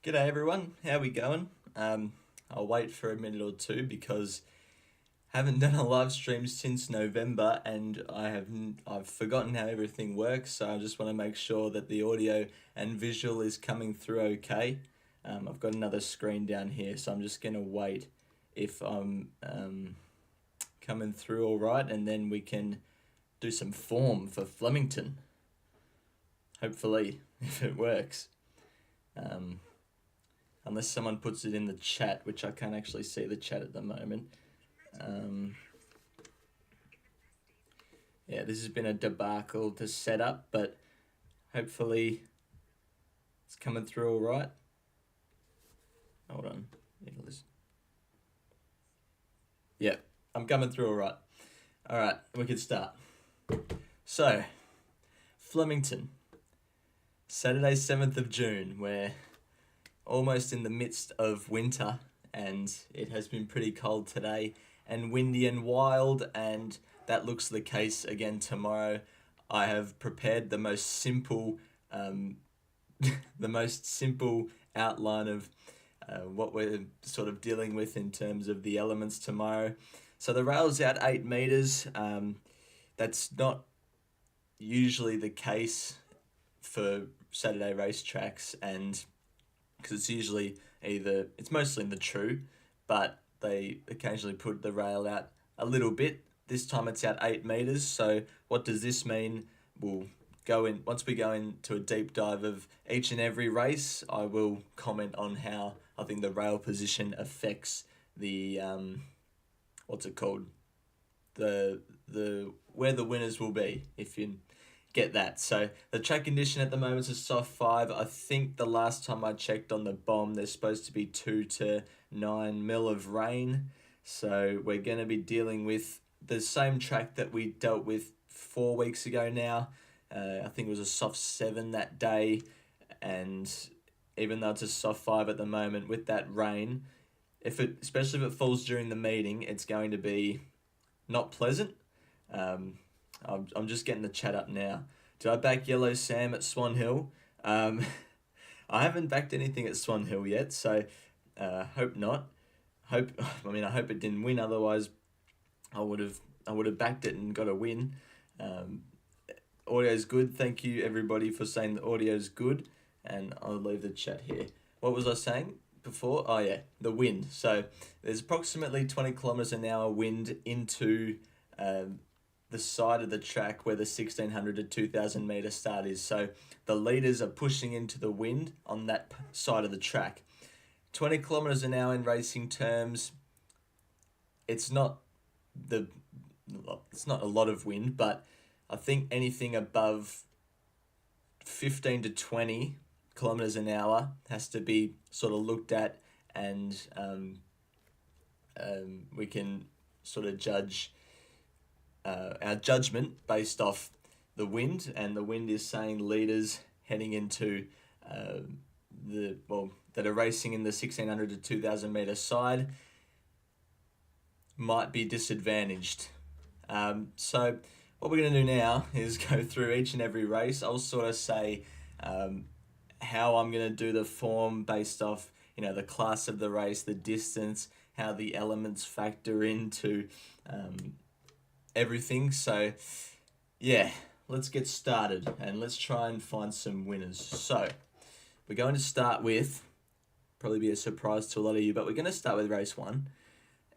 G'day everyone, how we going? I'll wait for a minute or two because haven't done a live stream since November and I've forgotten how everything works, so I just want to make sure that the audio and visual is coming through okay. I've got another screen down here, so I'm just gonna wait if I'm coming through all right, and then we can do some form for Flemington. Hopefully, if it works. Unless someone puts it in the chat, which I can't actually see the chat at the moment. Yeah, this has been a debacle to set up, but hopefully it's coming through all right. Hold on. Yeah, I'm coming through all right. All right, we can start. So, Flemington, Saturday, 7th of June, we're almost in the midst of winter, and it has been pretty cold today and windy and wild, and that looks the case again tomorrow. I have prepared the most simple the most simple outline of what we're sort of dealing with in terms of the elements tomorrow. So the rail's out 8 meters. That's not usually the case for Saturday racetracks, and because it's mostly in the true, but they occasionally put the rail out a little bit. This time it's out 8 meters. So what does this mean? Once we go into a deep dive of each and every race, I will comment on how I think the rail position affects the what's it called? The where the winners will be, if you get that. So the track condition at the moment is a soft 5. I think the last time I checked on the bomb, there's supposed to be 2 to 9 mil of rain. So we're going to be dealing with the same track that we dealt with 4 weeks ago now. I think it was a soft 7 that day, and even though it's a soft 5 at the moment, with that rain, especially if it falls during the meeting, it's going to be not pleasant. I'm just getting the chat up now. Did I back Yellow Sam at Swan Hill? I haven't backed anything at Swan Hill yet, so hope not. I hope it didn't win. Otherwise, I would have backed it and got a win. Audio's good. Thank you everybody for saying the audio's good, and I'll leave the chat here. What was I saying before? Oh yeah, the wind. So there's approximately 20 kilometers an hour wind into the side of the track where the 1600 to 2000 meter start is. So the leaders are pushing into the wind on that side of the track. 20 kilometers an hour in racing terms, it's not a lot of wind, but I think anything above 15 to 20 kilometers an hour has to be sort of looked at, and we can sort of judge our judgment based off the wind, and the wind is saying leaders heading into that are racing in the 1600 to 2000 meter side might be disadvantaged. So what we're going to do now is go through each and every race. I'll sort of say how I'm going to do the form based off the class of the race, the distance, how the elements factor into everything. So yeah, let's get started and let's try and find some winners. So we're going to start with, probably be a surprise to a lot of you, but we're going to start with race 1.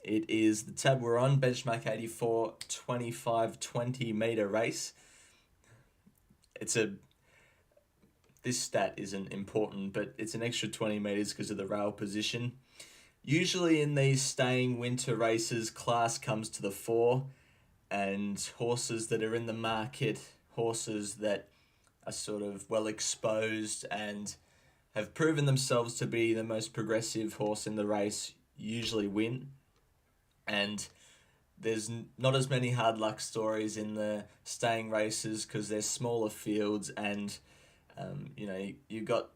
It is the tab we're on, benchmark 84, 25-20 meter race. This stat isn't important, but it's an extra 20 meters because of the rail position. Usually in these staying winter races, class comes to the fore, and horses that are in the market, horses that are sort of well exposed and have proven themselves to be the most progressive horse in the race, usually win. And there's not as many hard luck stories in the staying races because they're smaller fields, and you got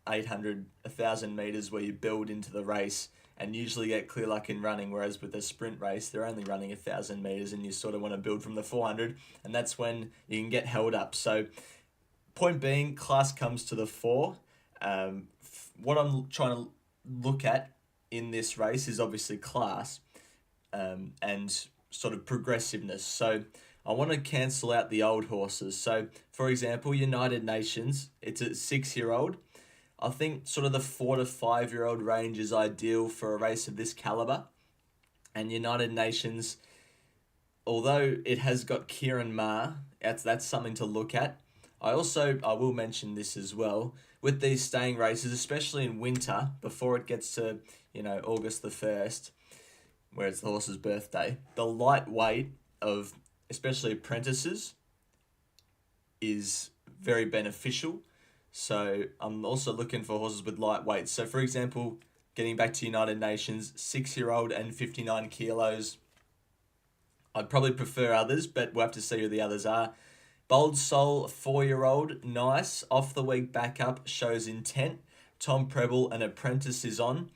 800, 1,000 meters where you build into the race and usually get clear luck in running, whereas with a sprint race, they're only running 1,000 meters and you sort of want to build from the 400, and that's when you can get held up. So point being, class comes to the fore. what I'm trying to look at in this race is obviously class, and sort of progressiveness. So I want to cancel out the old horses. So, for example, United Nations, it's a 6-year-old. I think sort of the 4 to 5 year old range is ideal for a race of this caliber. And United Nations, although it has got Kieran Ma, that's something to look at. I will mention this as well, with these staying races, especially in winter, before it gets to, August the 1st, where it's the horse's birthday, the lightweight of especially apprentices is very beneficial. So I'm also looking for horses with lightweight. So for example, getting back to United Nations, 6-year-old and 59 kilos. I'd probably prefer others, but we'll have to see who the others are. Bold Soul, 4-year-old, nice. Off the week backup, shows intent. Tom Preble, an apprentice, is on.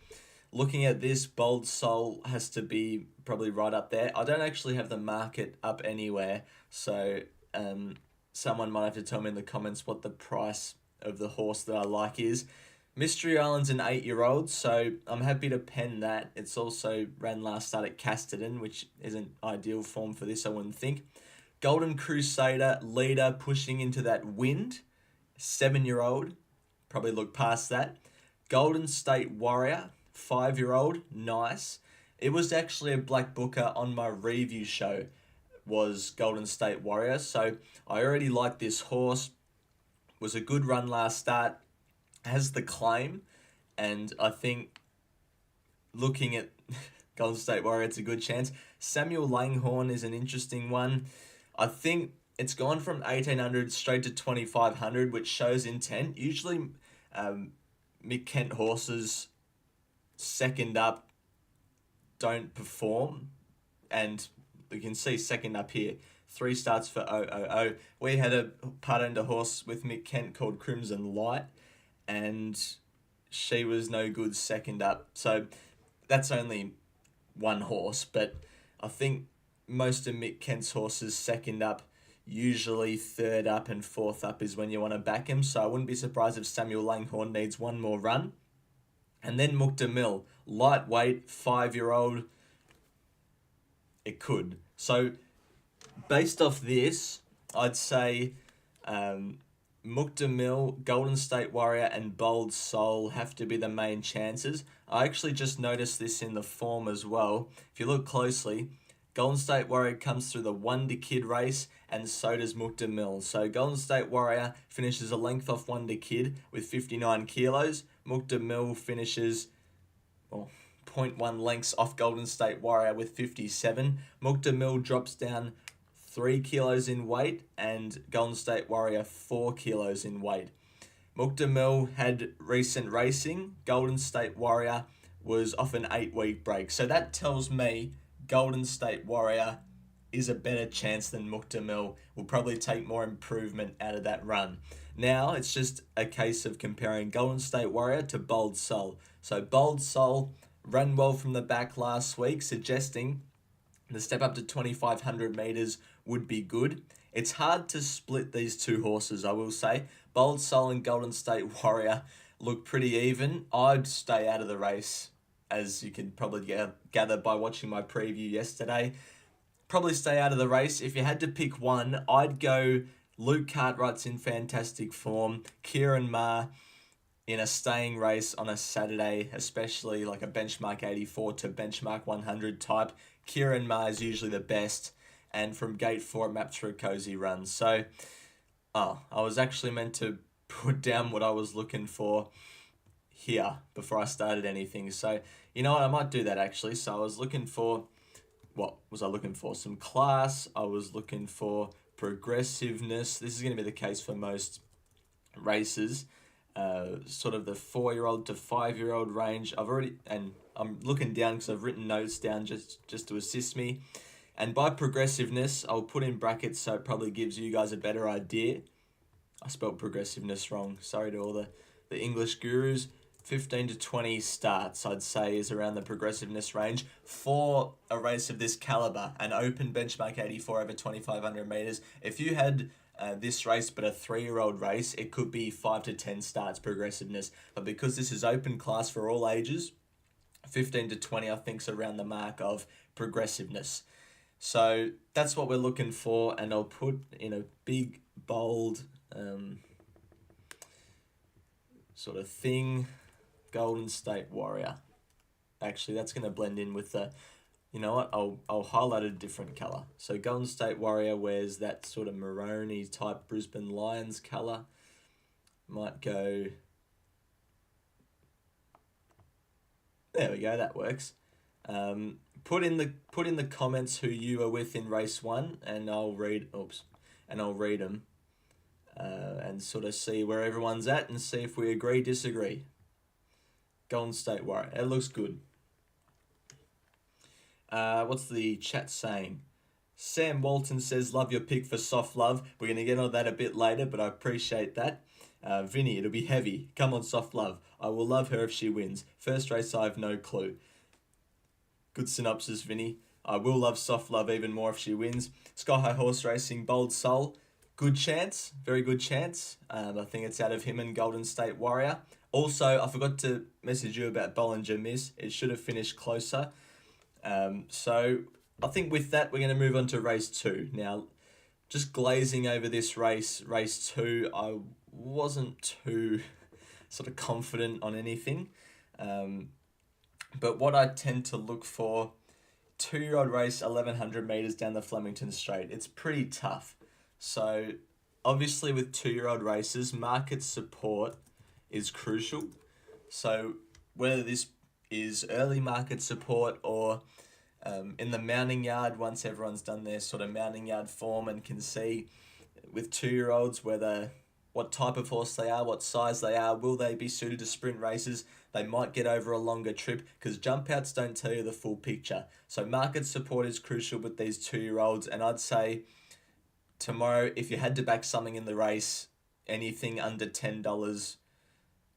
Looking at this, Bold Soul has to be probably right up there. I don't actually have the market up anywhere, so someone might have to tell me in the comments what the price of the horse that I like is. Mystery Island's an 8-year-old, so I'm happy to pen that. It's also ran last start at Casterton, which isn't ideal form for this, I wouldn't think. Golden Crusader, leader, pushing into that wind. 7-year-old, probably look past that. Golden State Warrior, 5-year-old, nice. It was actually a black booker on my review show, was Golden State Warrior, so I already like this horse. Was a good run last start, has the claim, and I think looking at Golden State Warrior, it's a good chance. Samuel Langhorne is an interesting one. I think it's gone from 1800 straight to 2500, which shows intent. Usually, Mick Kent horses second up don't perform, and you can see second up here. 3 starts for 000. We had a part under horse with Mick Kent called Crimson Light, and she was no good second up. So that's only one horse, but I think most of Mick Kent's horses second up, usually third up and fourth up is when you want to back him. So I wouldn't be surprised if Samuel Langhorne needs one more run. And then Mukta Mill, lightweight, 5-year-old. It could. So based off this, I'd say Mukta Mill, Golden State Warrior, and Bold Soul have to be the main chances. I actually just noticed this in the form as well. If you look closely, Golden State Warrior comes through the Wonder Kid race, and so does Mukta Mill. So Golden State Warrior finishes a length off Wonder Kid with 59 kilos. Mukta Mill finishes 0.1 lengths off Golden State Warrior with 57. Mukta Mill drops down 3 kilos in weight, and Golden State Warrior 4 kilos in weight. Mukta Mill had recent racing. Golden State Warrior was off an 8-week break. So that tells me Golden State Warrior is a better chance than Mukta Mill. Will probably take more improvement out of that run. Now it's just a case of comparing Golden State Warrior to Bold Soul. So Bold Soul ran well from the back last week, suggesting the step up to 2,500 metres would be good. It's hard to split these two horses, I will say. Bold Soul and Golden State Warrior look pretty even. I'd stay out of the race, as you can probably gather by watching my preview yesterday. Probably stay out of the race. If you had to pick one, I'd go Luke Cartwright's in fantastic form. Kieran Ma in a staying race on a Saturday, especially like a benchmark 84 to benchmark 100 type. Kieran Ma is usually the best, and from gate 4 it mapped through a cozy run. So, I was actually meant to put down what I was looking for here before I started anything. So, you know what, I might do that actually. So I was looking for, what was I looking for? Some class. I was looking for progressiveness. This is going to be the case for most races. Sort of the 4-year-old to 5-year-old range. I'm looking down because I've written notes down just to assist me. And by progressiveness, I'll put in brackets so it probably gives you guys a better idea. I spelled progressiveness wrong. Sorry to all the English gurus. 15 to 20 starts, I'd say, is around the progressiveness range for a race of this caliber, an open benchmark 84 over 2,500 metres. If you had this race, but a 3-year-old race, it could be 5 to 10 starts progressiveness. But because this is open class for all ages, 15 to 20, I think, is around the mark of progressiveness. So that's what we're looking for, and I'll put in a big, bold sort of thing, Golden State Warrior. Actually, that's going to blend in with the, you know what, I'll highlight a different colour. So Golden State Warrior wears that sort of maroony type Brisbane Lions colour. Might go, there we go, that works. Put in the comments who you are with in race 1, and I'll read them, and sort of see where everyone's at and see if we agree, disagree. Golden State Warrior, it looks good. What's the chat saying? Sam Walton says, love your pick for Soft Love. We're going to get on that a bit later, but I appreciate that. Vinny, it'll be heavy. Come on, Soft Love. I will love her if she wins. First race, I have no clue. Good synopsis, Vinny. I will love Soft Love even more if she wins. Sky High Horse Racing, Bold Soul. Good chance. Very good chance. I think it's out of him and Golden State Warrior. Also, I forgot to message you about Bollinger Miss. It should have finished closer. So I think with that, we're going to move on to race 2. Now, just glazing over this race 2, I wasn't too sort of confident on anything. But what I tend to look for, 2-year-old race, 1,100 metres down the Flemington Straight. It's pretty tough. So obviously with 2-year-old races, market support is crucial. So whether this is early market support or in the mounting yard, once everyone's done their sort of mounting yard form and can see with 2-year-olds what type of horse they are, what size they are, will they be suited to sprint races? They might get over a longer trip because jump outs don't tell you the full picture. So market support is crucial with these 2-year-olds, and I'd say tomorrow, if you had to back something in the race, anything under $10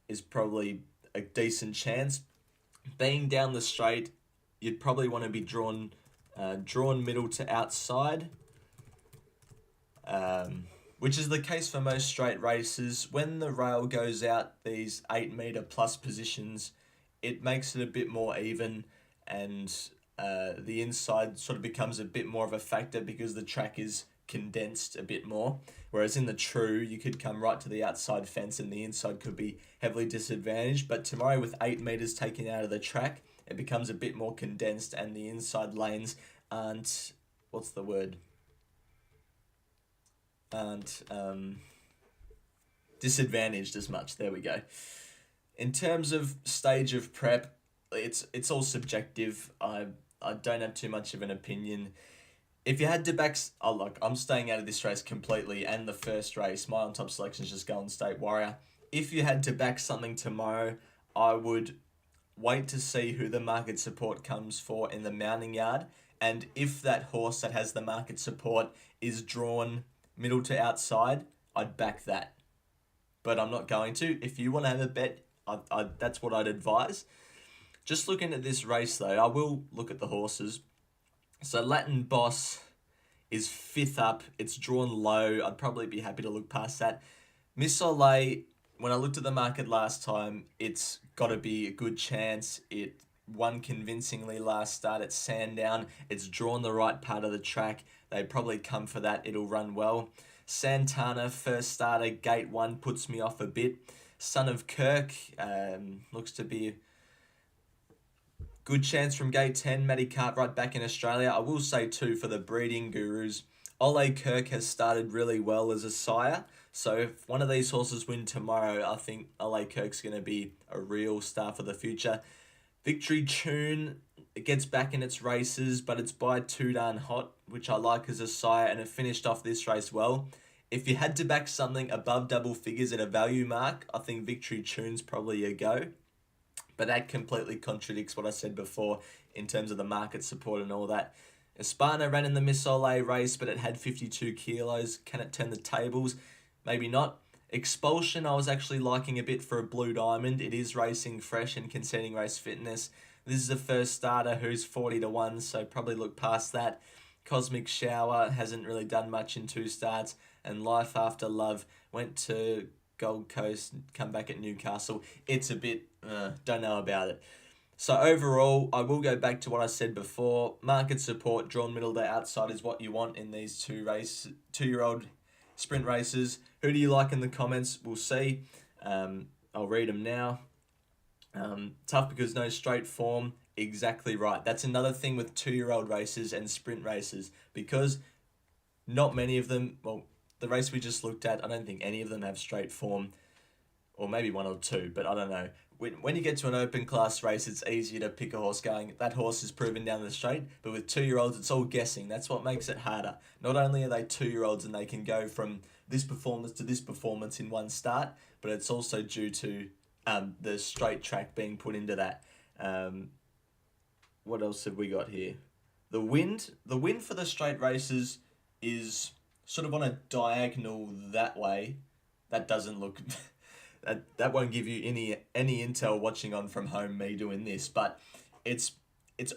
is probably a decent chance. Being down the straight, you'd probably want to be drawn middle to outside, which is the case for most straight races. When the rail goes out these 8 metre plus positions, it makes it a bit more even, and the inside sort of becomes a bit more of a factor because the track is condensed a bit more. Whereas in the true, you could come right to the outside fence and the inside could be heavily disadvantaged. But tomorrow, with 8 metres taken out of the track, it becomes a bit more condensed and the inside lanes aren't, disadvantaged as much. There we go. In terms of stage of prep, it's all subjective. I don't have too much of an opinion. If you had to back... Oh, look, I'm staying out of this race completely, and the first race, my on-top selection is just Golden State Warrior. If you had to back something tomorrow, I would wait to see who the market support comes for in the mounting yard, and if that horse that has the market support is drawn middle to outside, I'd back that. But I'm not going to. If you want to have a bet, that's what I'd advise. Just looking at this race, though, I will look at the horses. So Latin Boss is 5th up. It's drawn low. I'd probably be happy to look past that. Miss Soleil, when I looked at the market last time, it's got to be a good chance. It won convincingly last start at Sandown. It's drawn the right part of the track. They probably come for that. It'll run well. Santana, first starter, gate 1, puts me off a bit. Son of Kirk looks to be good chance from gate 10. Matty Cartwright back in Australia. I will say too, for the breeding gurus, Ole Kirk has started really well as a sire. So if one of these horses win tomorrow, I think Ole Kirk's going to be a real star for the future. Victory Tune, it gets back in its races, but it's by Too Darn Hot, which I like as a sire, and it finished off this race well. If you had to back something above double figures at a value mark, I think Victory Tune's probably a go. But that completely contradicts what I said before in terms of the market support and all that. Espana ran in the Miss Soleil race, but it had 52 kilos. Can it turn the tables? Maybe not. Expulsion, I was actually liking a bit for a Blue Diamond. It is racing fresh and conceding race fitness. This is the first starter who's 40-1, so probably look past that. Cosmic Shower hasn't really done much in 2 starts. and Life After Love went to Gold Coast, come back at Newcastle. It's a bit, don't know about it. So overall, I will go back to what I said before. Market support, drawn middle to outside is what you want in these 2-year-old sprint races. Who do you like in the comments? We'll see. I'll read them now. Tough because no straight form. Exactly right. That's another thing with 2-year-old races and sprint races, because not many of them, well, the race we just looked at, I don't think any of them have straight form, or maybe one or two, but I don't know. When you get to an open class race, it's easier to pick a horse going, that horse is proven down the straight, but with 2-year-olds, it's all guessing. That's what makes it harder. Not only are they 2-year-olds and they can go from this performance to this performance in one start, but it's also due to the straight track being put into that. What else have we got here? The wind for the straight races is sort of on a diagonal that way. That doesn't look... that won't give you any intel watching on from home, me doing this, but it's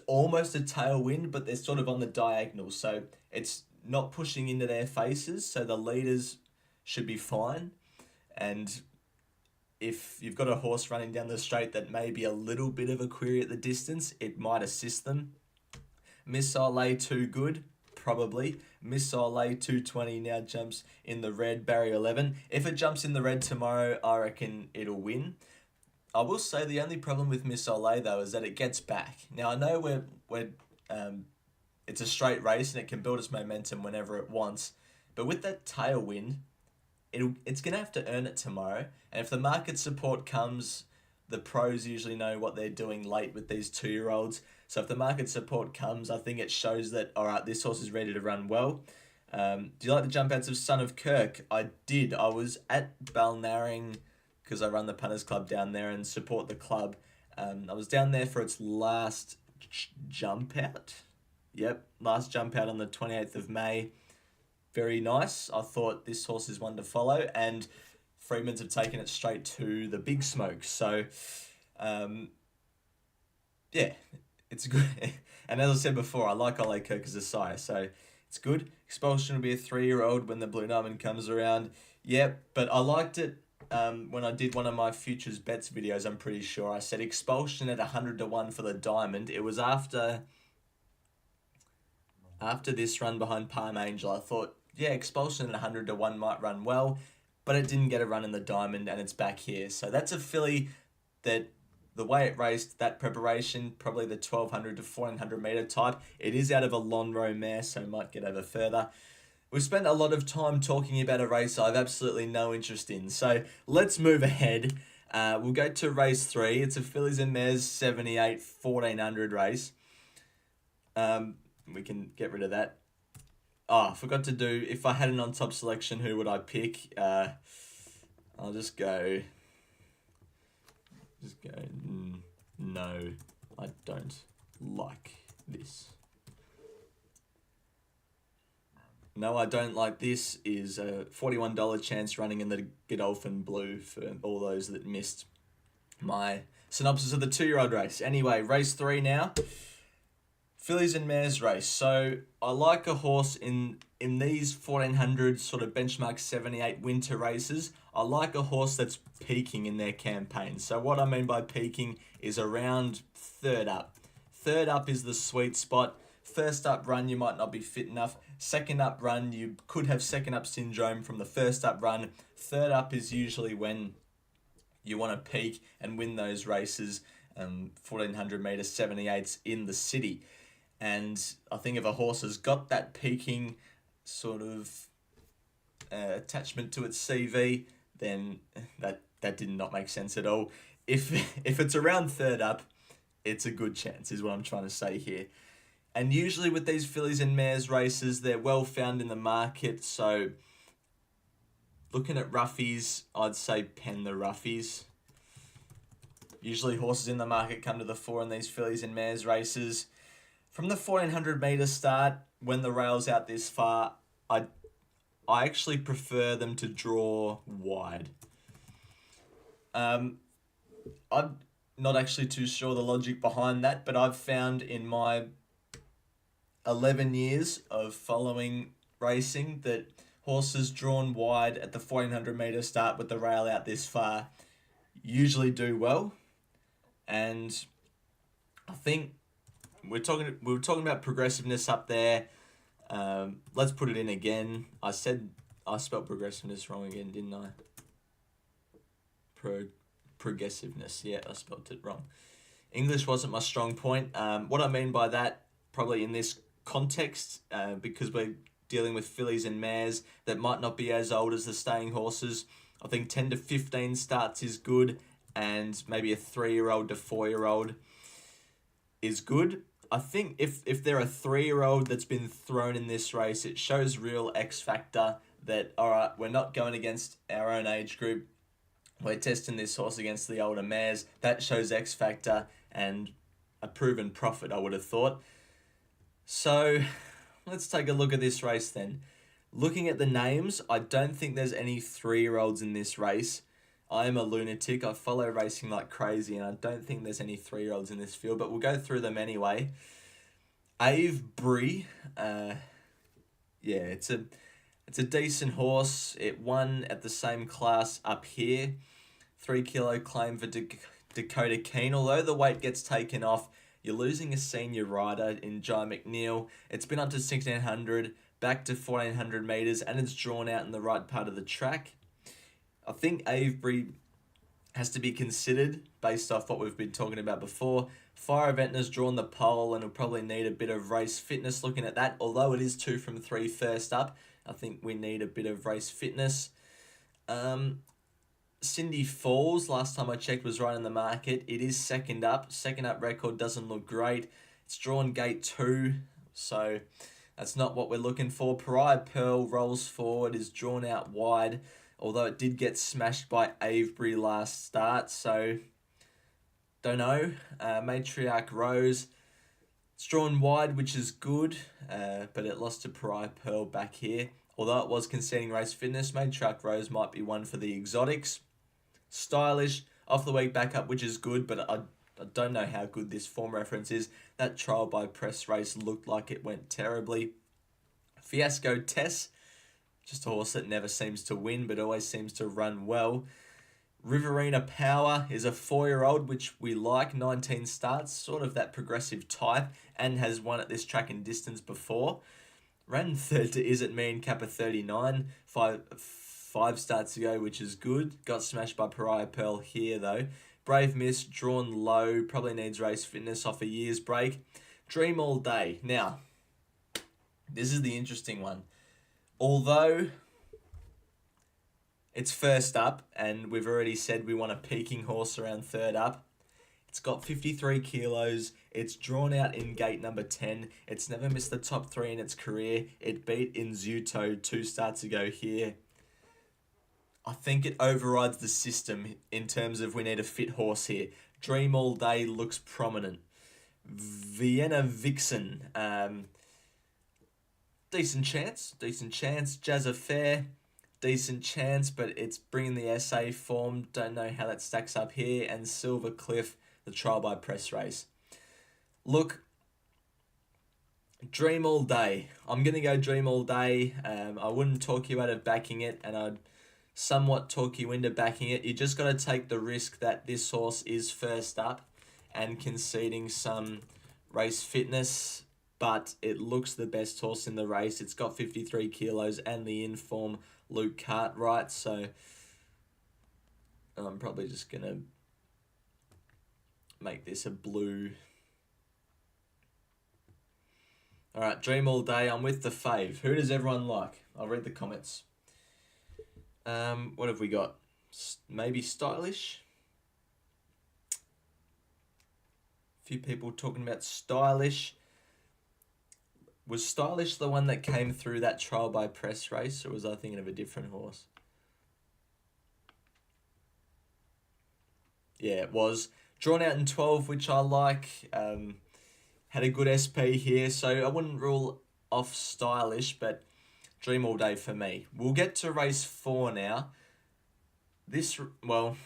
almost a tailwind, but they're sort of on the diagonal, so it's not pushing into their faces, so the leaders should be fine. And if you've got a horse running down the straight that may be a little bit of a query at the distance, it might assist them. Missile too good? Probably. Missile 220 now jumps in the red, barrier 11. If it jumps in the red tomorrow, I reckon it'll win. I will say the only problem with Missile though is that it gets back. Now I know we're it's a straight race and it can build its momentum whenever it wants, but with that tailwind, it's gonna have to earn it tomorrow. And if the market support comes, the pros usually know what they're doing late with these 2-year-olds. So if the market support comes, I think it shows that, all right, this horse is ready to run well. Do you like the jump outs of Son of Kirk? I did. I was at Balnarring because I run the Punters Club down there and support the club. I was down there for its last jump out. Yep, last jump out on the 28th of May. Very nice. I thought this horse is one to follow, and Freedman's have taken it straight to the big smoke. So, yeah, it's good. And as I said before, I like Ole Kirk as a sire, so it's good. Expulsion will be a 3-year-old when the Blue Diamond comes around. Yep, but I liked it when I did one of my Futures Bets videos, I'm pretty sure. I said Expulsion at 100 to 1 for the Diamond. It was after this run behind Palm Angel. I thought, yeah, Expulsion at 100 to 1 might run well, but it didn't get a run in the Diamond, and it's back here. So that's a filly that the way it raced, that preparation, probably the 1200 to 1400 metre type, it is out of a Lonhro mare, so it might get over further. We've spent a lot of time talking about a race I have absolutely no interest in. So let's move ahead. We'll go to race 3. It's a Fillies and Mares 78 1400 race. We can get rid of that. Oh, I forgot to do, if I had an on-top selection, who would I pick? I'll just go... no, I don't like this. No, I don't like this is a $41 chance running in the Godolphin Blue for all those that missed my synopsis of the 2-year-old race. Anyway, race 3 now. Fillies and Mares race. So I like a horse in these 1400 sort of benchmark 78 winter races. I like a horse that's peaking in their campaign. So what I mean by peaking is around third up. Third up is the sweet spot. First up run, you might not be fit enough. Second up run, you could have second up syndrome from the first up run. Third up is usually when you want to peak and win those races, 1400 metre 78s in the city. And I think if a horse has got that peaking sort of attachment to its CV, then that did not make sense at all. If it's around third up, it's a good chance, is what I'm trying to say here. And usually with these Fillies and Mares races, they're well found in the market. So looking at roughies, I'd say pen the roughies. Usually horses in the market come to the fore in these Fillies and Mares races. From the 1400 metre start, when the rail's out this far, I actually prefer them to draw wide. I'm not actually too sure the logic behind that, but I've found in my 11 years of following racing that horses drawn wide at the 1400 metre start with the rail out this far usually do well. And I think we were talking about progressiveness up there. Let's put it in again. I spelled progressiveness wrong again, didn't I? Progressiveness. Yeah, I spelled it wrong. English wasn't my strong point. What I mean by that, probably in this context, because we're dealing with fillies and mares that might not be as old as the staying horses, I think 10 to 15 starts is good, and maybe a 3-year-old to 4-year-old is good. I think if they're a 3-year-old that's been thrown in this race, it shows real X factor that, all right, we're not going against our own age group. We're testing this horse against the older mares. That shows X factor and a proven profit, I would have thought. So let's take a look at this race then. Looking at the names, I don't think there's any 3-year-olds in this race. I am a lunatic. I follow racing like crazy, and I don't think there's any 3-year-olds in this field, but we'll go through them anyway. Avebury, it's a decent horse. It won at the same class up here. 3 kilo claim for Dakota Keen. Although the weight gets taken off, you're losing a senior rider in Jai McNeil. It's been up to 1600, back to 1400 metres, and it's drawn out in the right part of the track. I think Avebury has to be considered based off what we've been talking about before. Fire Ventnor's drawn the pole and will probably need a bit of race fitness looking at that. Although it is 2 from 3 first up, I think we need a bit of race fitness. Cindy Falls, last time I checked, was right in the market. It is second up. Second up record doesn't look great. It's drawn gate 2, so that's not what we're looking for. Pariah Pearl rolls forward, is drawn out wide, although it did get smashed by Avebury last start, so don't know. Matriarch Rose, it's drawn wide, which is good, but it lost to Pariah Pearl back here. Although it was conceding race fitness, Matriarch Rose might be one for the exotics. Stylish, off the week back up, which is good, but I don't know how good this form reference is. That trial by press race looked like it went terribly. Fiasco Tess, just a horse that never seems to win, but always seems to run well. Riverina Power is a 4-year-old, which we like, 19 starts, sort of that progressive type, and has won at this track and distance before. Ran third to Is It Me in Kappa 39, five starts ago, which is good. Got smashed by Pariah Pearl here, though. Brave Miss, drawn low, probably needs race fitness off a year's break. Dream All Day. Now, this is the interesting one. Although it's first up, and we've already said we want a peaking horse around third up, it's got 53 kilos. It's drawn out in gate number 10. It's never missed the top 3 in its career. It beat Inzuto 2 starts ago here. I think it overrides the system in terms of we need a fit horse here. Dream All Day looks prominent. Vienna Vixen, decent chance. Jazz Affair, decent chance, but it's bringing the SA form. Don't know how that stacks up here. And Silver Cliff, the trial by press race. Look, Dream All Day. I'm going to go Dream All Day. I wouldn't talk you out of backing it, and I'd somewhat talk you into backing it. You just got to take the risk that this horse is first up and conceding some race fitness, but it looks the best horse in the race. It's got 53 kilos and the in-form Luke Cartwright, so I'm probably just going to make this a blue. All right, Dream All Day. I'm with the fave. Who does everyone like? I'll read the comments. What have we got? Maybe Stylish? A few people talking about Stylish. Was Stylish the one that came through that trial by press race, or was I thinking of a different horse? Yeah, it was. Drawn out in 12, which I like. Had a good SP here, so I wouldn't rule off Stylish, but Dream All Day for me. We'll get to race 4 now. Well,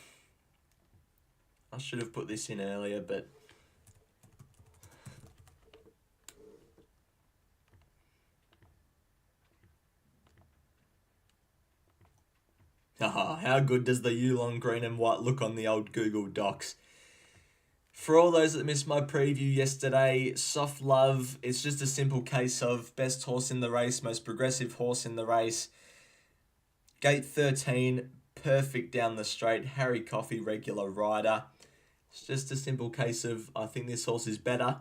I should have put this in earlier, but How good does the Yulong green and white look on the old Google Docs? For all those that missed my preview yesterday, Soft Love, it's just a simple case of best horse in the race, most progressive horse in the race. Gate 13, perfect down the straight. Harry Coffey, regular rider. It's just a simple case of, I think this horse is better.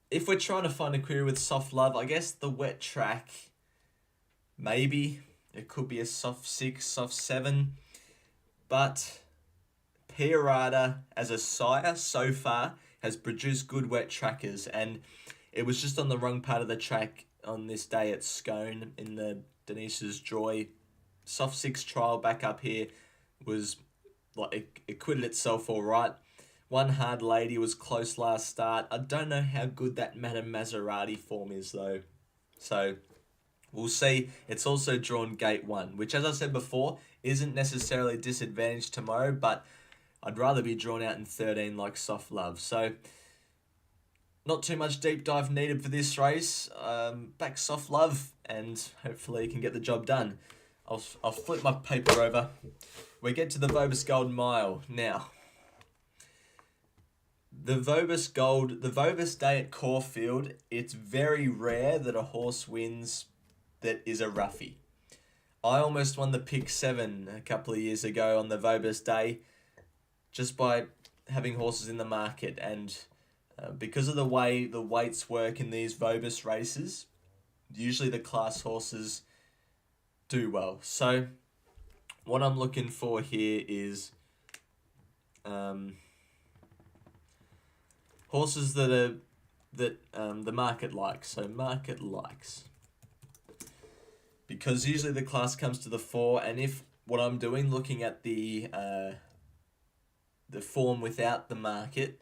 If we're trying to find a query with Soft Love, I guess the wet track, maybe. It could be a soft 6, soft 7. But Piarada, as a sire, so far, has produced good wet trackers. And it was just on the wrong part of the track on this day at Scone in the Denise's Joy. Soft 6 trial back up here was, like, it quitted itself all right. One Hard Lady was close last start. I don't know how good that Madame Maserati form is, though. So we'll see. It's also drawn gate 1, which, as I said before, isn't necessarily a disadvantage tomorrow, but I'd rather be drawn out in 13 like Soft Love. So not too much deep dive needed for this race. Back Soft Love, and hopefully you can get the job done. I'll flip my paper over. We get to the Vobis Gold Mile. Now, the Vobis Day at Caulfield, it's very rare that a horse wins that is a roughie. I almost won the Pick 7 a couple of years ago on the Vobis Day just by having horses in the market, and because of the way the weights work in these Vobis races, usually the class horses do well. So what I'm looking for here is horses that the market likes. So market likes, because usually the class comes to the fore, and if what I'm doing, looking at the form without the market,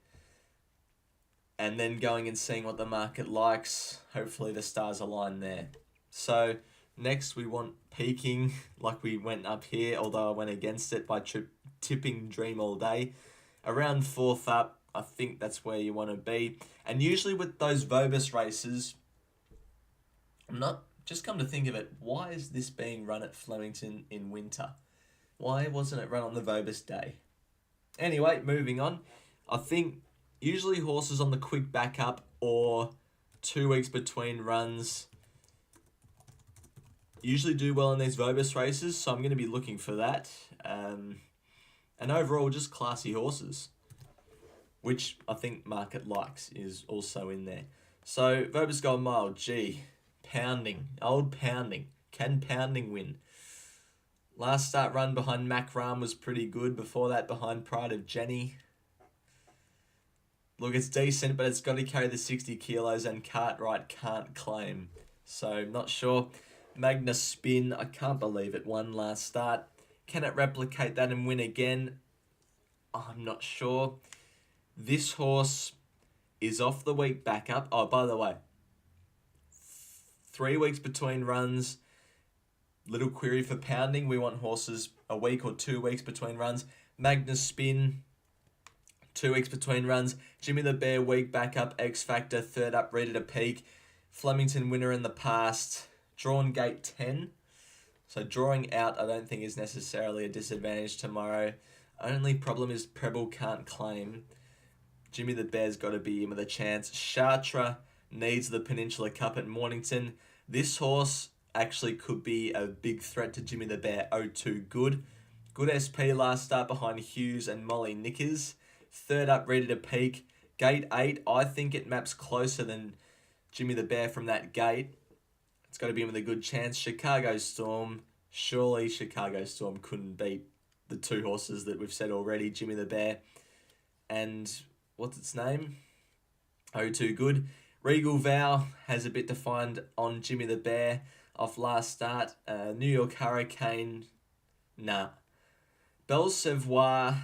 and then going and seeing what the market likes, hopefully the stars align there. So next we want Peking, like we went up here, although I went against it by tipping Dream All Day. Around 4th up, I think that's where you want to be. And usually with those Vobis races, just come to think of it, why is this being run at Flemington in winter? Why wasn't it run on the Vobis Day? Anyway, moving on. I think usually horses on the quick backup or 2 weeks between runs usually do well in these Vobis races, so I'm going to be looking for that. And overall, just classy horses, which I think market likes, is also in there. So Vobis Gold Mile, Pounding, old Pounding. Can Pounding win? Last start run behind Macram was pretty good. Before that, behind Pride of Jenny. Look, it's decent, but it's got to carry the 60 kilos, and Cartwright can't claim. So, not sure. Magnus Spin, I can't believe it won last start. Can it replicate that and win again? I'm not sure. This horse is off the week backup. Oh, by the way, 3 weeks between runs. Little query for Pounding. We want horses a week or 2 weeks between runs. Magnus Spin, 2 weeks between runs. Jimmy the Bear, week backup. X Factor, 3rd up, ready to peak. Flemington winner in the past. Drawn gate 10. So drawing out, I don't think is necessarily a disadvantage tomorrow. Only problem is Preble can't claim. Jimmy the Bear's got to be in with a chance. Chartres needs the Peninsula Cup at Mornington. This horse actually could be a big threat to Jimmy the Bear. 0-2 good. Good SP last start behind Hughes and Molly Knickers. 3rd up, ready to peak. Gate 8, I think it maps closer than Jimmy the Bear from that gate. It's got to be in with a good chance. Chicago Storm. Surely Chicago Storm couldn't beat the 2 horses that we've said already. Jimmy the Bear and what's its name? 0-2 good. Regal Vow has a bit to find on Jimmy the Bear off last start. New York Hurricane, nah. Belle Savoir,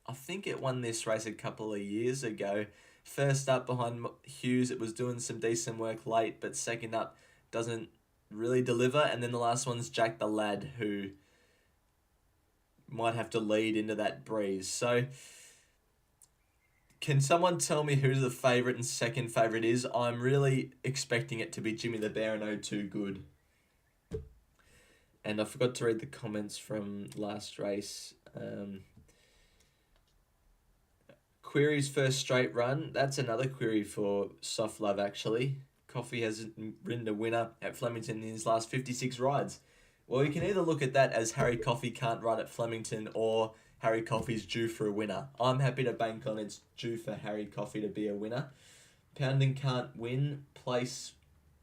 I think it won this race a couple of years ago. First up behind Hughes, it was doing some decent work late, but second up doesn't really deliver. And then the last one's Jack the Lad, who might have to lead into that breeze. So can someone tell me who the favourite and second favourite is? I'm really expecting it to be Jimmy the Bear and 0-2 good. And I forgot to read the comments from last race. Query's first straight run. That's another query for Soft Love, actually. Coffee has ridden a winner at Flemington in his last 56 rides. Well, you can either look at that as Harry Coffey can't ride at Flemington or Harry Coffey's due for a winner. I'm happy to bank on it's due for Harry Coffey to be a winner. Pounding can't win, place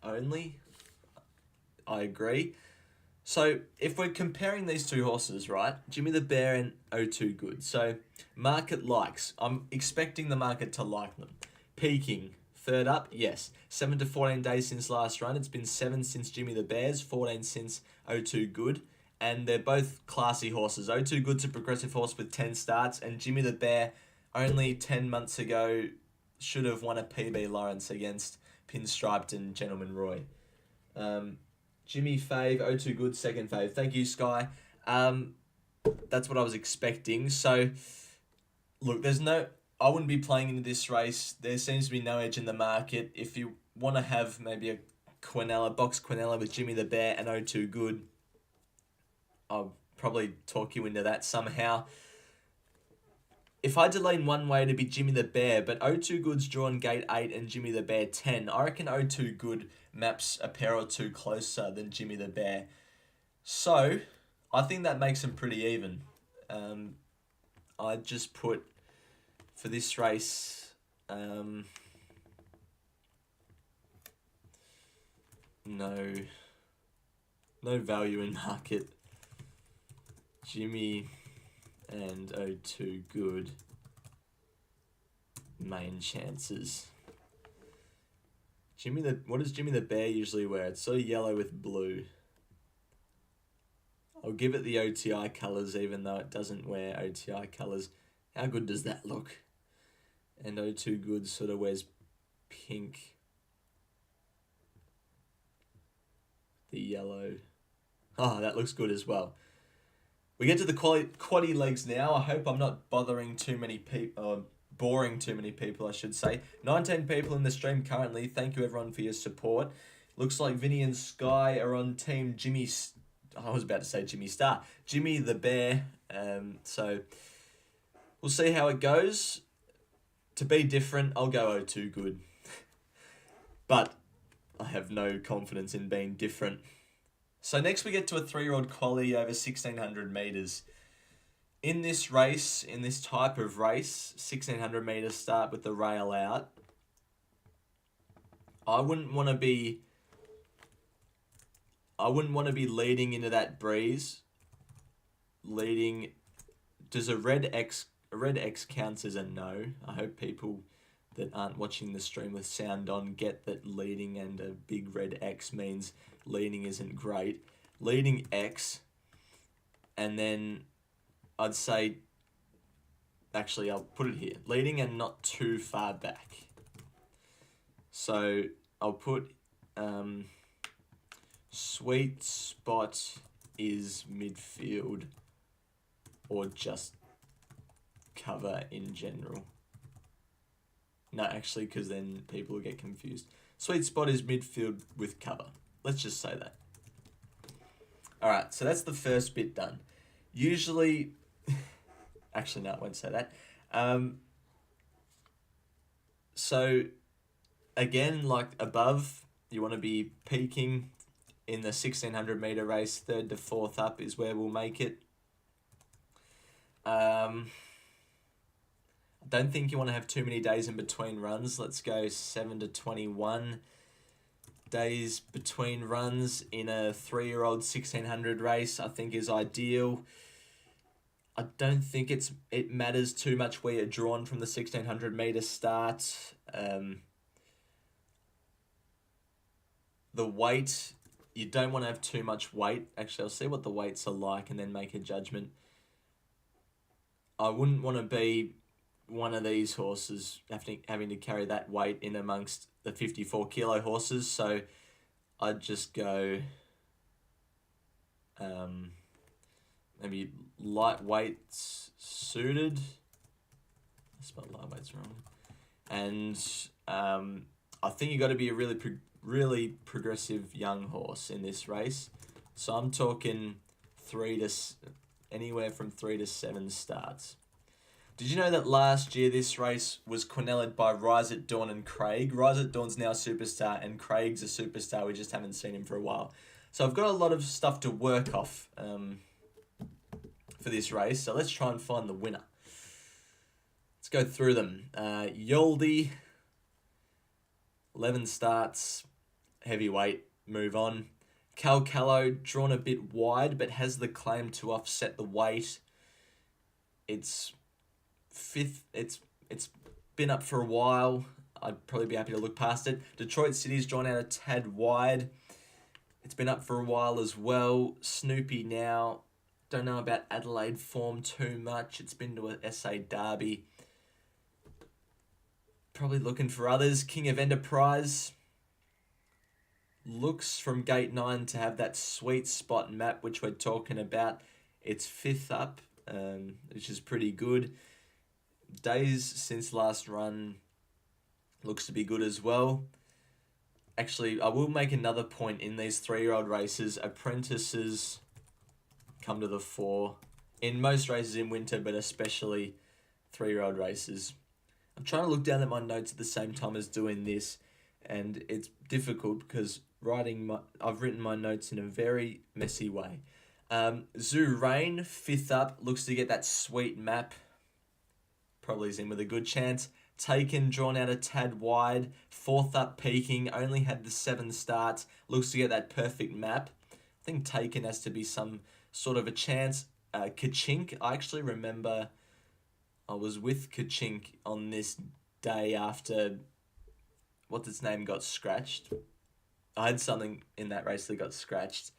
only. I agree. So if we're comparing these two horses, right, Jimmy the Bear and O2 Good. So market likes. I'm expecting the market to like them. Peaking. Third up, yes. 7 to 14 days since last run. It's been 7 since Jimmy the Bears, 14 since O2 Good. And they're both classy horses. O2 Good's a progressive horse with 10 starts. And Jimmy the Bear, only 10 months ago, should have won a PB Lawrence against Pinstriped and Gentleman Roy. Jimmy fave, O2 Good, second fave. Thank you, Sky. That's what I was expecting. So, look, I wouldn't be playing into this race. There seems to be no edge in the market. If you want to have maybe a box Quinella with Jimmy the Bear and O2 Good, I'll probably talk you into that somehow. If I had to lean one way, to be Jimmy the Bear, but O2 Good's drawn gate 8 and Jimmy the Bear 10. I reckon O2 Good maps a pair or two closer than Jimmy the Bear. So, I think that makes them pretty even. I'd just put, for this race, no value in market. Jimmy and O2 Good, main chances. What does Jimmy the Bear usually wear? It's sort of yellow with blue. I'll give it the OTI colours even though it doesn't wear OTI colours. How good does that look? And O2 Good sort of wears pink. The yellow. Oh, that looks good as well. We get to the quaddy legs now. I hope I'm not boring too many people, I should say. 19 people in the stream currently. Thank you everyone for your support. Looks like Vinny and Sky are on team Jimmy. I was about to say Jimmy Star. Jimmy the Bear. So we'll see how it goes. To be different, I'll go O2 Good. But I have no confidence in being different. So next we get to a 3-year-old quality over 1,600 metres. In this race, in this type of race, 1,600 metres start with the rail out. I wouldn't want to be leading into that breeze. Does a red X counts as a no? I hope people that aren't watching the stream with sound on get that leading and a big red X means leading isn't great. Leading X, and then I'd say, actually I'll put it here, leading and not too far back. So I'll put sweet spot is midfield or just cover in general. No, actually, because then people will get confused. Sweet spot is midfield with cover. Let's just say that. Alright, so that's the first bit done. Usually, actually no, I won't say that. So, again, like above, you want to be peaking in the 1,600 metre race. 3rd to 4th up is where we'll make it. I don't think you want to have too many days in between runs. Let's go 7 to 21 days between runs in a 3-year-old 1,600 race, I think is ideal. I don't think it matters too much where you're drawn from the 1,600 metre start. The weight, you don't want to have too much weight. Actually, I'll see what the weights are like and then make a judgment. I wouldn't want to be one of these horses having to carry that weight in amongst the 54 kilo horses, so I'd just go maybe lightweights suited. I spelled lightweights wrong. And I think you got to be a really progressive young horse in this race. So I'm talking anywhere from 3 to 7 starts. Did you know that last year this race was quineled by Rise at Dawn and Craig? Rise at Dawn's now a superstar and Craig's a superstar. We just haven't seen him for a while. So I've got a lot of stuff to work off for this race. So let's try and find the winner. Let's go through them. Yoldi, 11 starts, heavyweight, move on. Calcalo, drawn a bit wide, but has the claim to offset the weight. It's fifth. It's been up for a while. I'd probably be happy to look past it. Detroit City's drawn out a tad wide. It's been up for a while as well. Snoopy now. Don't know about Adelaide form too much. It's been to a SA derby. Probably looking for others. King of Enterprise looks from gate 9 to have that sweet spot map which we're talking about. It's 5th up, which is pretty good. Days since last run looks to be good as well. Actually, I will make another point in these 3-year-old races. Apprentices come to the fore in most races in winter, but especially 3-year-old races. I'm trying to look down at my notes at the same time as doing this, and it's difficult because I've written my notes in a very messy way. Zoo Rain, 5th up, looks to get that sweet map. Probably is in with a good chance. Taken, drawn out a tad wide. 4th up, peaking, only had the 7 starts. Looks to get that perfect map. I think Taken has to be some sort of a chance. Kachink, I actually remember I was with Kachink on this day after what's its name got scratched. I had something in that race that got scratched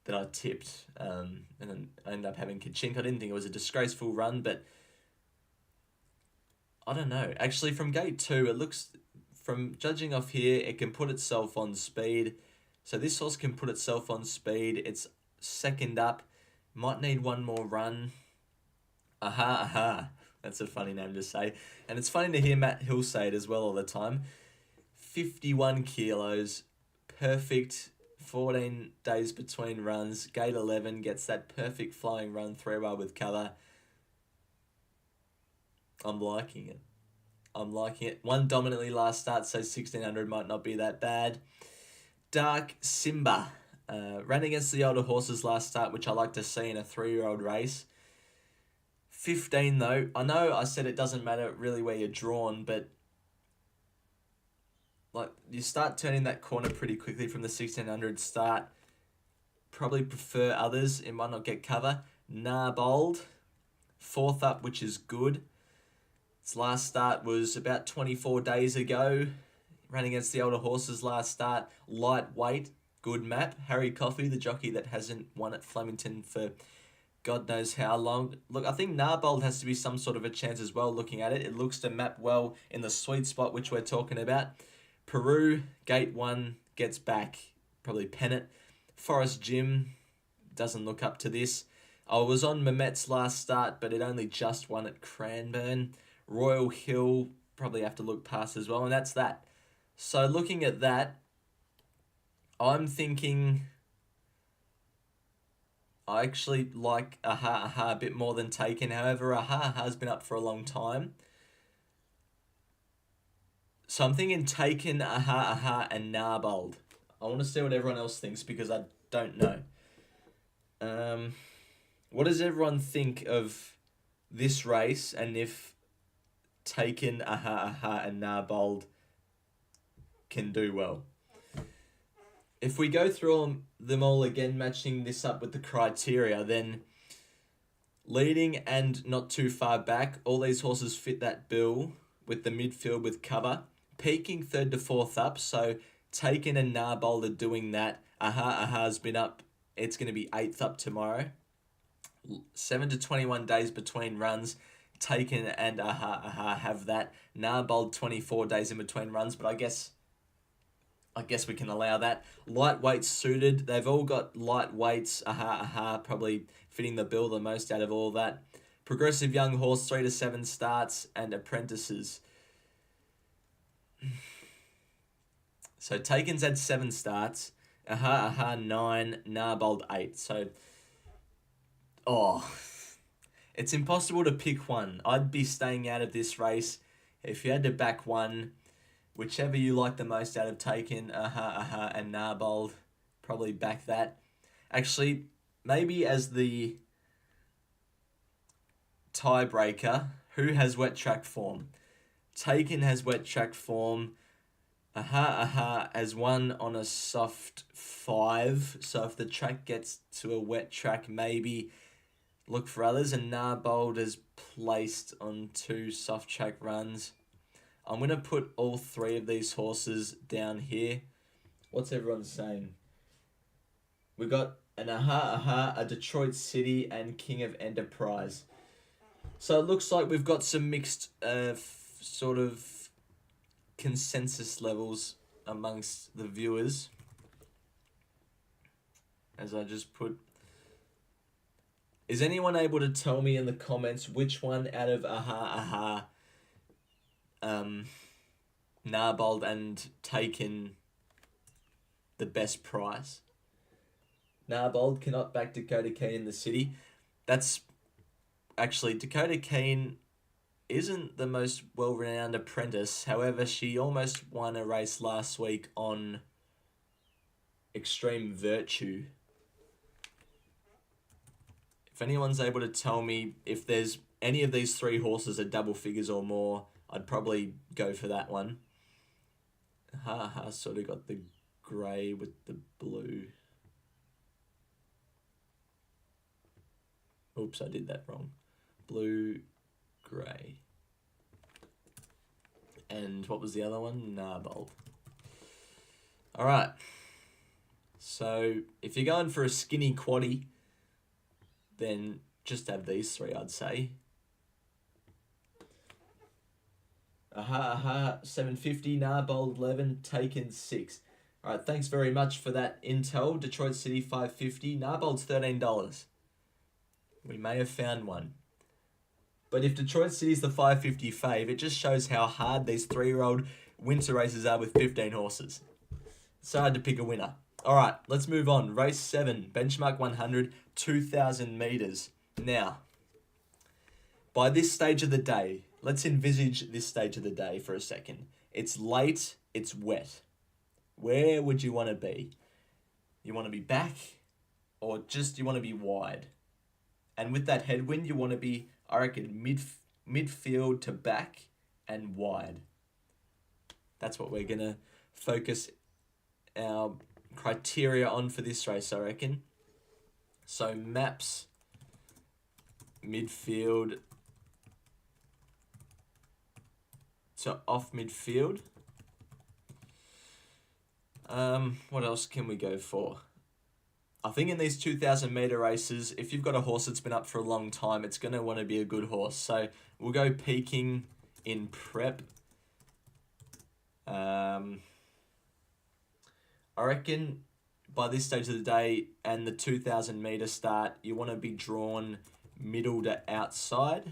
that I tipped, and then I ended up having Kachink. I didn't think it was a disgraceful run, but I don't know. Actually, from gate 2, it looks, from judging off here, it can put itself on speed. So this horse can put itself on speed. It's 2nd up. Might need one more run. Aha. That's a funny name to say. And it's funny to hear Matt Hill say it as well all the time. 51 kilos. Perfect. 14 days between runs. Gate 11 gets that perfect flying run 3-bar with cover. I'm liking it. One dominantly last start, so 1600 might not be that bad. Dark Simba. Ran against the older horses last start, which I like to see in a 3-year-old race. 15 though. I know I said it doesn't matter really where you're drawn, but like you start turning that corner pretty quickly from the 1600 start. Probably prefer others. It might not get cover. Narbold, 4th up, which is good. Its last start was about 24 days ago. Ran against the older horses last start. Lightweight, good map. Harry Coffey, the jockey that hasn't won at Flemington for God knows how long. Look, I think Narbold has to be some sort of a chance as well looking at it. It looks to map well in the sweet spot which we're talking about. Peru, gate 1, gets back. Probably Pennant. Forest Gym doesn't look up to this. I was on Mamet's last start, but it only just won at Cranbourne. Royal Hill, probably have to look past as well, and that's that. So looking at that, I'm thinking I actually like Aha a bit more than Taken. However, Aha has been up for a long time. So I'm thinking Taken, Aha, and Narbold. I want to see what everyone else thinks because I don't know. What does everyone think of this race, and if Taken, Aha, and Narbold can do well? If we go through them all again, matching this up with the criteria, then leading and not too far back, all these horses fit that bill with the midfield with cover. Peaking 3rd to 4th up, so Taken and Narbold are doing that. Aha's been up. It's going to be 8th up tomorrow. 7 to 21 days between runs. Taken and Aha have that. Narbold 24 days in between runs, but I guess we can allow that. Lightweights suited. They've all got lightweights. Aha, probably fitting the bill the most out of all that. Progressive young horse, 3 to 7 starts, and apprentices. So Taken's had 7 starts. Aha 9, Narbold 8. So, oh, it's impossible to pick one. I'd be staying out of this race. If you had to back one, whichever you like the most out of Taken, Aha, and Narbold, probably back that. Actually, maybe as the tiebreaker, who has wet track form? Taken has wet track form. Aha has won on a soft 5. So if the track gets to a wet track, maybe look for others. And Narbold is placed on 2 soft track runs. I'm going to put all 3 of these horses down here. What's everyone saying? We got an Aha, a Detroit City, and King of Enterprise. So it looks like we've got some mixed sort of consensus levels amongst the viewers. As I just put... Is anyone able to tell me in the comments which one out of Aha, Narbold and Taken the best price? Narbold cannot back Dakota Kane in the city. That's... Actually, Dakota Kane isn't the most well-renowned apprentice. However, she almost won a race last week on Extreme Virtue. If anyone's able to tell me if there's any of these 3 horses are double figures or more, I'd probably go for that one. Sort of got the grey with the blue. Oops, I did that wrong. Blue, grey. And what was the other one? Narbold. Alright. So, if you're going for a skinny quaddie, then just have these 3, I'd say. Aha, 750, Narbold 11, Taken 6. Alright, thanks very much for that intel. Detroit City 550, Narbold's $13. We may have found one. But if Detroit City's the 550 fave, it just shows how hard these 3-year-old winter races are with 15 horses. It's hard to pick a winner. Alright, let's move on. Race 7, benchmark 100, 2,000 metres. Now, by this stage of the day, let's envisage this stage of the day for a second. It's late, it's wet. Where would you want to be? You want to be back, or just you want to be wide? And with that headwind, you want to be, I reckon, midfield to back and wide. That's what we're going to focus our criteria on for this race, I reckon. So maps, midfield to off midfield. What else can we go for? I think in these 2,000 metre races, if you've got a horse that's been up for a long time, it's going to want to be a good horse. So we'll go peaking in prep. I reckon by this stage of the day and the 2,000 metre start, you want to be drawn middle to outside.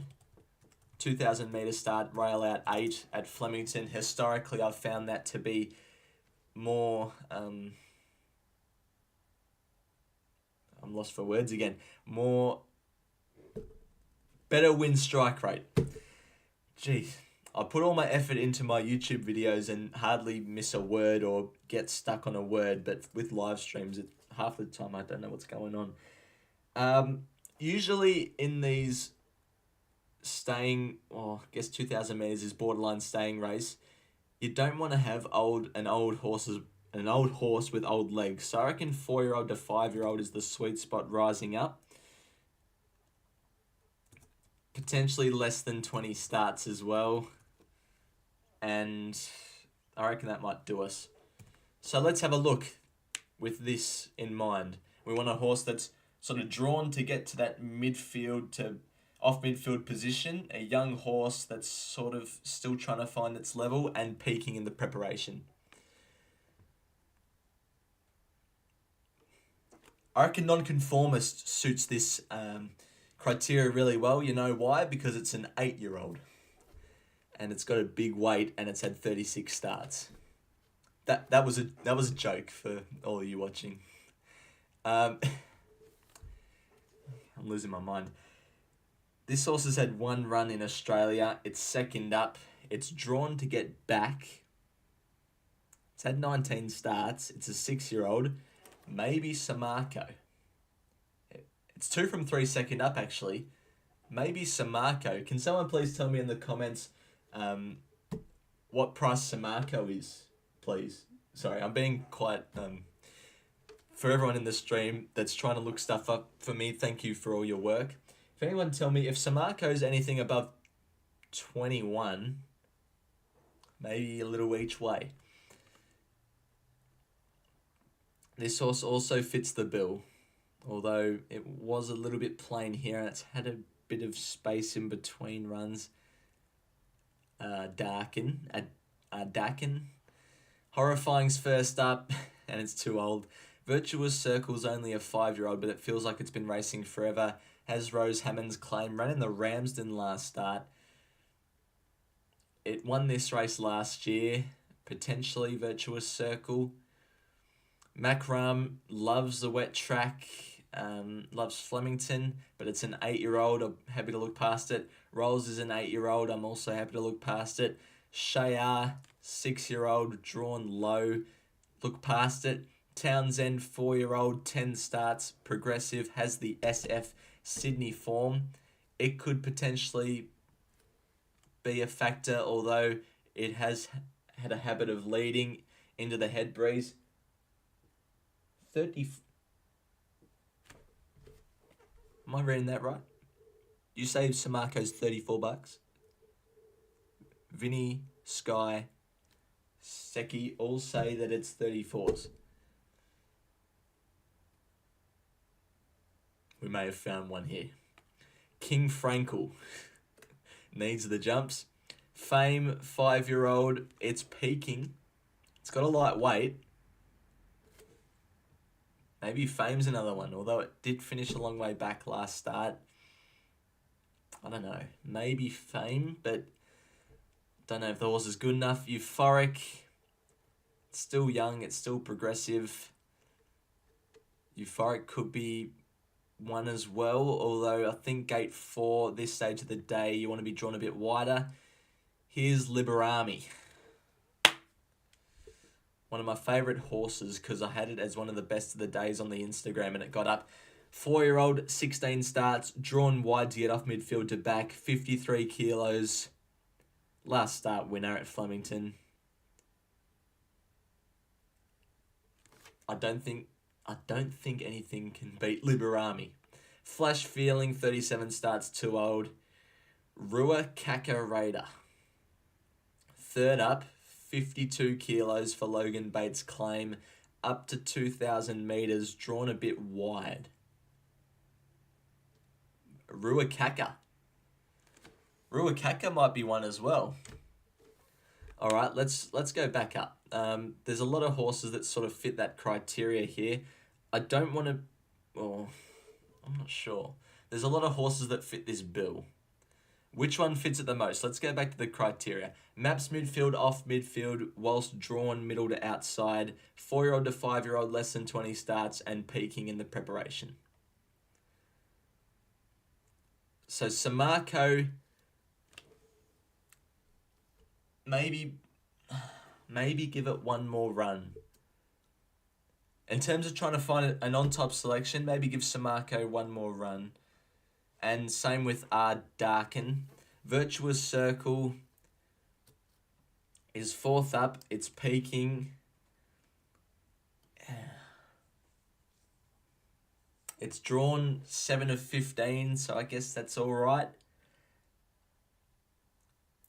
2,000 metre start, rail out 8 at Flemington. Historically, I've found that to be more... I'm lost for words again. Better win strike rate. Jeez. I put all my effort into my YouTube videos and hardly miss a word or get stuck on a word, but with live streams, half the time I don't know what's going on. Usually in these I guess 2,000 metres is borderline staying race, you don't want to have an old horse with old legs. So I reckon 4-year-old to 5-year-old is the sweet spot rising up. Potentially less than 20 starts as well. And I reckon that might do us. So let's have a look with this in mind. We want a horse that's sort of drawn to get to that midfield to off midfield position. A young horse that's sort of still trying to find its level and peaking in the preparation. I reckon Nonconformist suits this criteria really well. You know why? Because it's an 8-year-old. And it's got a big weight and it's had 36 starts. That was a joke for all of you watching. I'm losing my mind. This horse has had one run in Australia. It's second up. It's drawn to get back. It's had 19 starts. It's a 6-year-old. Maybe Samarco. It's 2 from 3 second up, actually. Maybe Samarco. Can someone please tell me in the comments what price Samarco is, please? Sorry, I'm being quite... for everyone in the stream that's trying to look stuff up for me, thank you for all your work. If anyone tell me if Samarco is anything above 21, maybe a little each way. This horse also fits the bill, although it was a little bit plain here and it's had a bit of space in between runs. Dakin. Horrifying's first up, and it's too old. Virtuous Circle's only a 5-year-old, but it feels like it's been racing forever. Has Rose Hammond's Claim. Ran in the Ramsden last start. It won this race last year. Potentially Virtuous Circle. Macram loves the wet track. Loves Flemington, but it's an 8-year-old. I'm happy to look past it. Rolls is an 8-year-old. I'm also happy to look past it. Shayar, 6-year-old, drawn low. Look past it. Townsend, 4-year-old, 10 starts, progressive, has the SF Sydney form. It could potentially be a factor, although it has had a habit of leading into the head breeze. 30... Am I reading that right? You say Samarco's $34? Vinny, Sky, Seki all say that it's 34s. We may have found one here. King Frankel needs the jumps. Fame, 5-year-old. It's peaking. It's got a light weight. Maybe Fame's another one, although it did finish a long way back last start. I don't know. Maybe Fame, but don't know if the horse is good enough. Euphoric. It's still young. It's still progressive. Euphoric could be one as well, although I think gate 4, this stage of the day, you want to be drawn a bit wider. Here's Liberami. One of my favourite horses because I had it as one of the best of the days on the Instagram and it got up. 4-year-old, 16 starts, drawn wide to get off midfield to back, 53 kilos. Last start winner at Flemington. I don't think anything can beat Liberami. Flash Feeling, 37 starts, too old. Rua Kaka Raider. Third up, 52 kilos for Logan Bates' Claim. Up to 2,000 metres, drawn a bit wide. Ruakaka. Ruakaka might be one as well. All right, let's go back up. There's a lot of horses that sort of fit that criteria here. I don't want to... Oh, I'm not sure. There's a lot of horses that fit this bill. Which one fits it the most? Let's go back to the criteria. Maps midfield, off midfield, whilst drawn middle to outside. 4-year-old to 5-year-old, less than 20 starts, and peaking in the preparation. So Samarco, maybe give it one more run. In terms of trying to find an on-top selection, maybe give Samarco one more run. And same with Darkin. Virtuous Circle is 4th up. It's peaking. It's drawn 7 of 15, so I guess that's all right.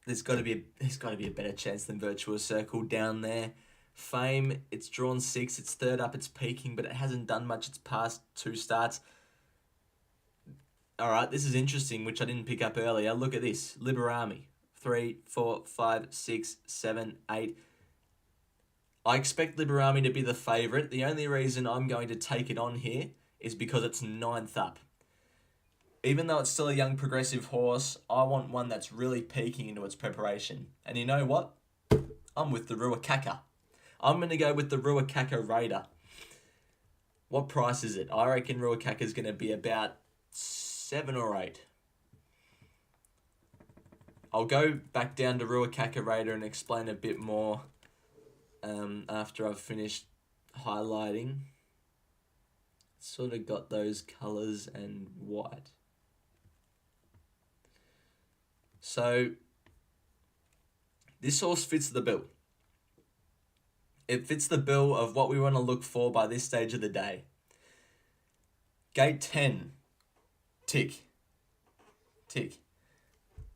There's got to be a better chance than Virtuous Circle down there. Fame, it's drawn 6. It's 3rd up. It's peaking, but it hasn't done much. It's past 2 starts. All right, this is interesting, which I didn't pick up earlier. Look at this. Liberami. 3, 4, 5, 6, 7, 8. I expect Liberami to be the favourite. The only reason I'm going to take it on here is because it's 9th up. Even though it's still a young progressive horse, I want one that's really peaking into its preparation. And you know what? I'm with the Ruakaka. I'm going to go with the Ruakaka Raider. What price is it? I reckon Ruakaka is going to be about 7 or 8. I'll go back down to Ruakaka Raider and explain a bit more after I've finished highlighting. Sort of got those colours and white. So, this horse fits the bill. It fits the bill of what we want to look for by this stage of the day. Gate 10, tick, tick.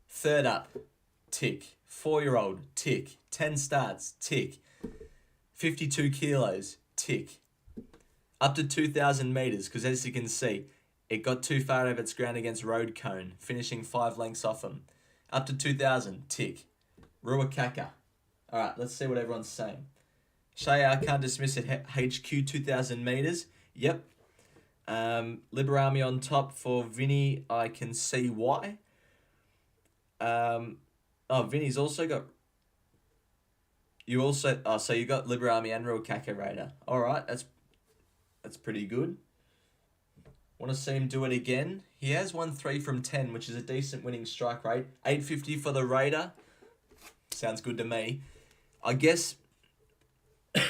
Third up, tick. 4-year-old, tick. 10 starts, tick. 52 kilos, tick. Up to 2,000 metres, because as you can see, it got too far over its ground against Road Cone, finishing 5 lengths off him. Up to 2,000, tick. Ruakaka. Alright, let's see what everyone's saying. Shayar can't dismiss at HQ 2,000 metres. Yep. Liberami on top for Vinny. I can see why. Vinny's also got... So you got Liberami and Ruakaka Raider. Alright, that's pretty good. Want to see him do it again? He has won 3 from 10, which is a decent winning strike rate. 850 for the Raider. Sounds good to me. I guess...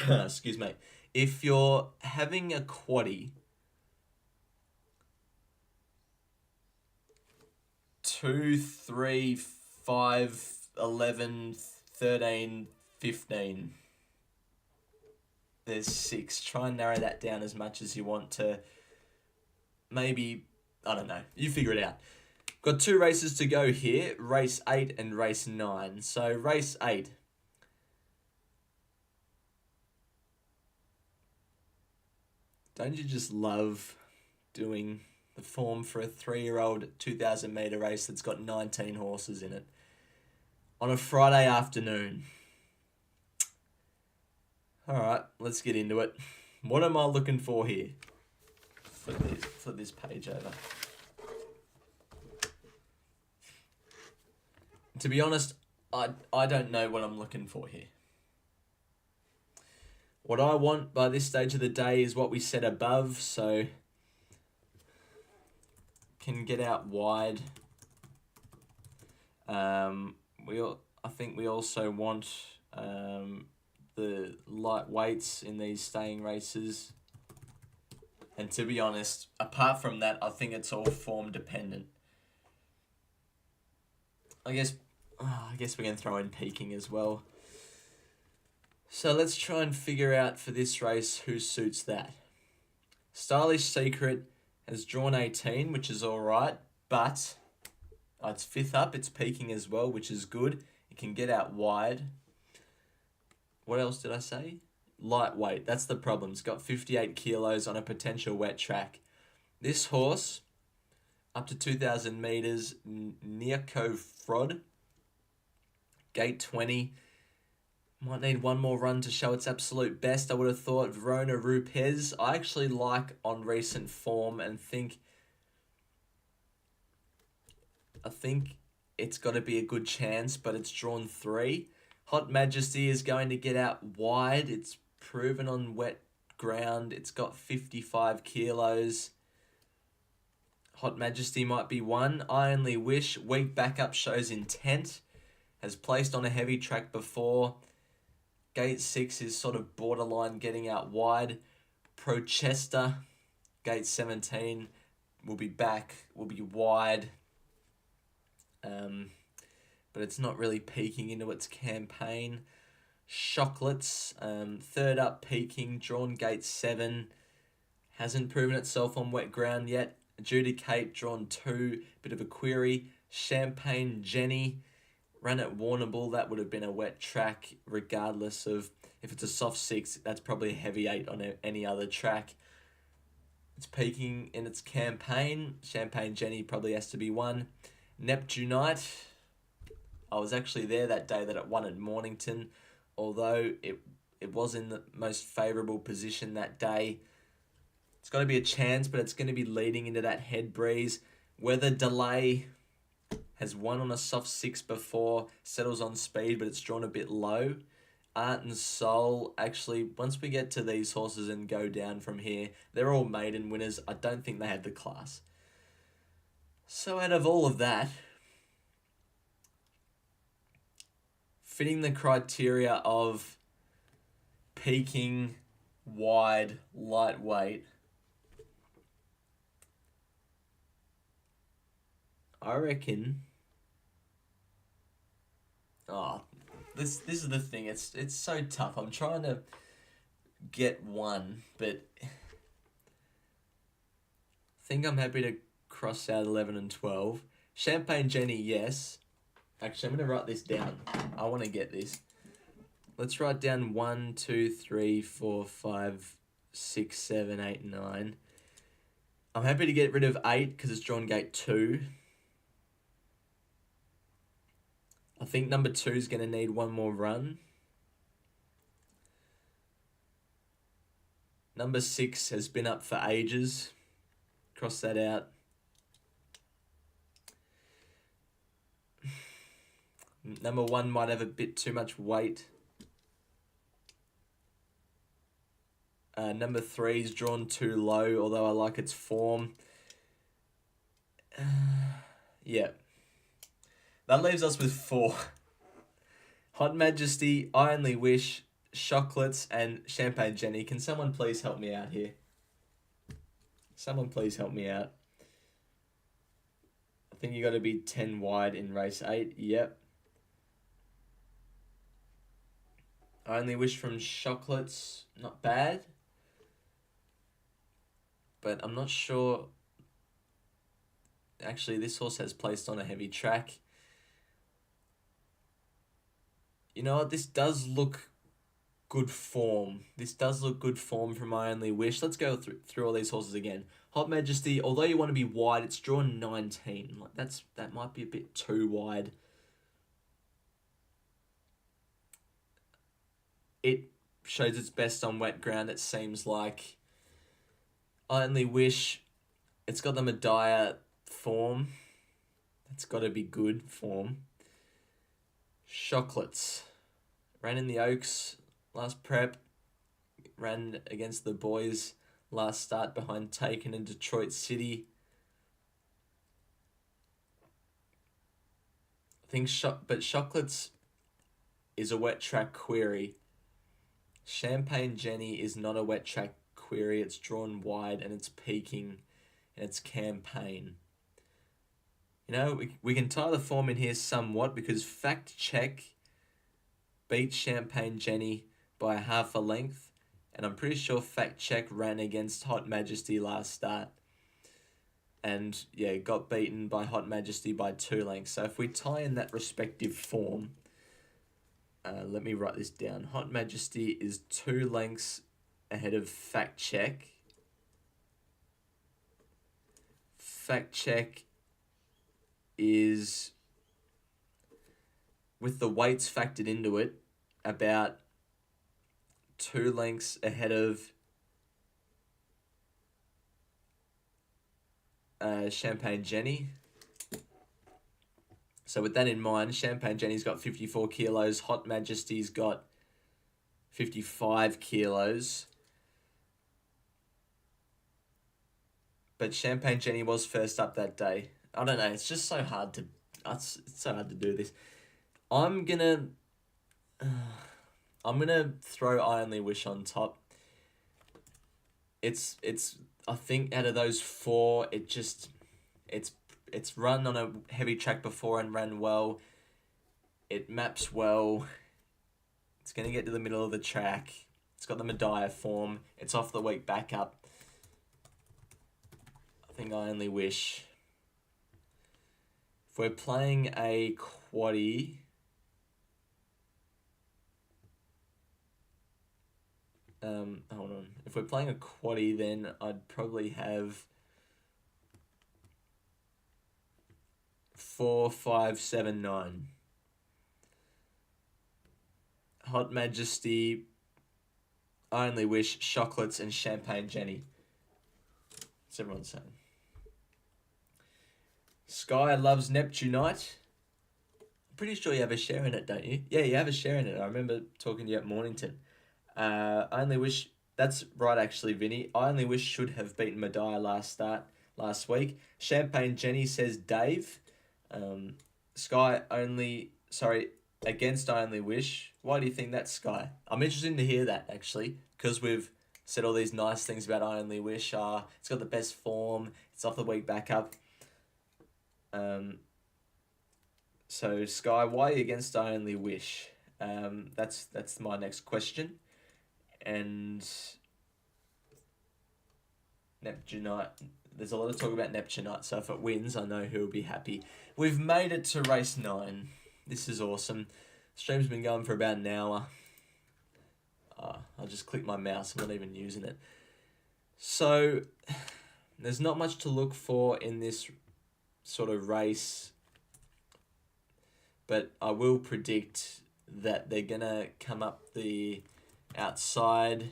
excuse me. If you're having a quaddie, 2, 3, 5, 11, 13, 15. There's 6. Try and narrow that down as much as you want to. Maybe, I don't know. You figure it out. Got 2 races to go here. Race 8 and race 9. So race 8. Don't you just love doing the form for a 3-year-old 2,000 metre race that's got 19 horses in it? On a Friday afternoon. Alright, let's get into it. What am I looking for here? Flip this page over. To be honest, I don't know what I'm looking for here. What I want by this stage of the day is what we said above, so can get out wide. I think we also want the light weights in these staying races. And to be honest, apart from that, I think it's all form dependent. I guess we can throw in peaking as well. So let's try and figure out for this race who suits that. Stylish Secret has drawn 18, which is alright, but it's 5th up, it's peaking as well, which is good. It can get out wide. What else did I say? Lightweight, that's the problem. It's got 58 kilos on a potential wet track. This horse, up to 2,000 metres, Niako Frod, gate 20, might need one more run to show its absolute best. I would have thought Verona Rupes. I actually like on recent form and think it's got to be a good chance, but it's drawn 3. Hot Majesty is going to get out wide. It's proven on wet ground. It's got 55 kilos. Hot Majesty might be one. I Only Wish, weak backup shows intent. Has placed on a heavy track before. Gate 6 is sort of borderline getting out wide. Prochester, gate 17, will be back, will be wide. But it's not really peaking into its campaign. Chocolates, 3rd up peaking, drawn gate 7. Hasn't proven itself on wet ground yet. Adjudicate, drawn 2, bit of a query. Champagne Jenny, ran at Warrnambool, that would have been a wet track, regardless of if it's a soft 6, that's probably a heavy 8 on any other track. It's peaking in its campaign. Champagne Jenny probably has to be 1. Neptunite, I was actually there that day that it won at Mornington, although it was in the most favourable position that day. It's got to be a chance, but it's going to be leading into that head breeze. Weather Delay has won on a soft 6 before, settles on speed, but it's drawn a bit low. Art and Soul, actually, once we get to these horses and go down from here, they're all maiden winners. I don't think they had the class. So out of all of that, fitting the criteria of peaking, wide, lightweight, I reckon. Oh, this is the thing. It's so tough. I'm trying to get one, but I think I'm happy to cross out 11 and 12. Champagne Jenny, yes. Actually, I'm going to write this down. I want to get this. Let's write down 1, 2, 3, 4, 5, 6, 7, 8, 9. I'm happy to get rid of 8 because it's drawn gate 2. I think number 2 is going to need one more run. Number 6 has been up for ages. Cross that out. Number 1 might have a bit too much weight. Number 3 is drawn too low, although I like its form. Yeah. That leaves us with 4. Hot Majesty, I Only Wish, Chocolates, and Champagne Jenny. Can someone please help me out here? Someone please help me out. I think you got to be 10 wide in race 8. Yep. I Only Wish from Chocolates. Not bad. But I'm not sure. Actually, this horse has placed on a heavy track. You know what? This does look good form. This does look good form from I Only Wish. Let's go through all these horses again. Hot Majesty, although you want to be wide, it's drawn 19. Like that might be a bit too wide. It shows its best on wet ground, it seems like. I Only Wish, it's got the Medea form. It's got to be good form. Chocolates. Ran in the Oaks last prep. Ran against the boys last start behind Taken in Detroit City. I think but Chocolates is a wet track query. Champagne Jenny is not a wet track query. It's drawn wide and it's peaking in its campaign. You know, we can tie the form in here somewhat because Fact Check beat Champagne Jenny by half a length, and I'm pretty sure Fact Check ran against Hot Majesty last start. And yeah, got beaten by Hot Majesty by 2 lengths. So if we tie in that respective form, let me write this down. Hot Majesty is 2 lengths ahead of Fact Check. Fact Check is, with the weights factored into it, about 2 lengths ahead of Champagne Jenny. So with that in mind, Champagne Jenny's got 54 kilos. Hot Majesty's got 55 kilos. But Champagne Jenny was first up that day. I don't know. It's just so hard to. It's so hard to do this. I'm gonna throw I Only Wish on top. It's. I think out of those 4, it's run on a heavy track before and ran well. It maps well. It's gonna get to the middle of the track. It's got the Medea form. It's off the week back up. I think I Only Wish. If we're playing a quaddie, hold on. If we're playing a quaddie, then I'd probably have 4, 5, 7, 9. Hot Majesty, I Only Wish, Chocolates, and Champagne Jenny. What's everyone saying? Sky loves Neptunite. pretty sure you have a share in it, don't you? Yeah, you have a share in it. I remember talking to you at Mornington. I only wish that's right actually, Vinny. I only wish should have beaten Mediah last week. Champagne Jenny says Dave. Sky only against I only wish. Why do you think that's Sky? I'm interested to hear that actually, because we've said all these nice things about I only wish. It's got the best form. It's off the week back up. So Sky, why are you against I only wish? That's my next question. And Neptunite. There's a lot of talk about Neptunite, so if it wins, I know who will be happy. We've made it to race 9. This is awesome. Stream's been going for about an hour. I'll just click my mouse. I'm not even using it. So, there's not much to look for in this sort of race, but I will predict that they're going to come up the outside.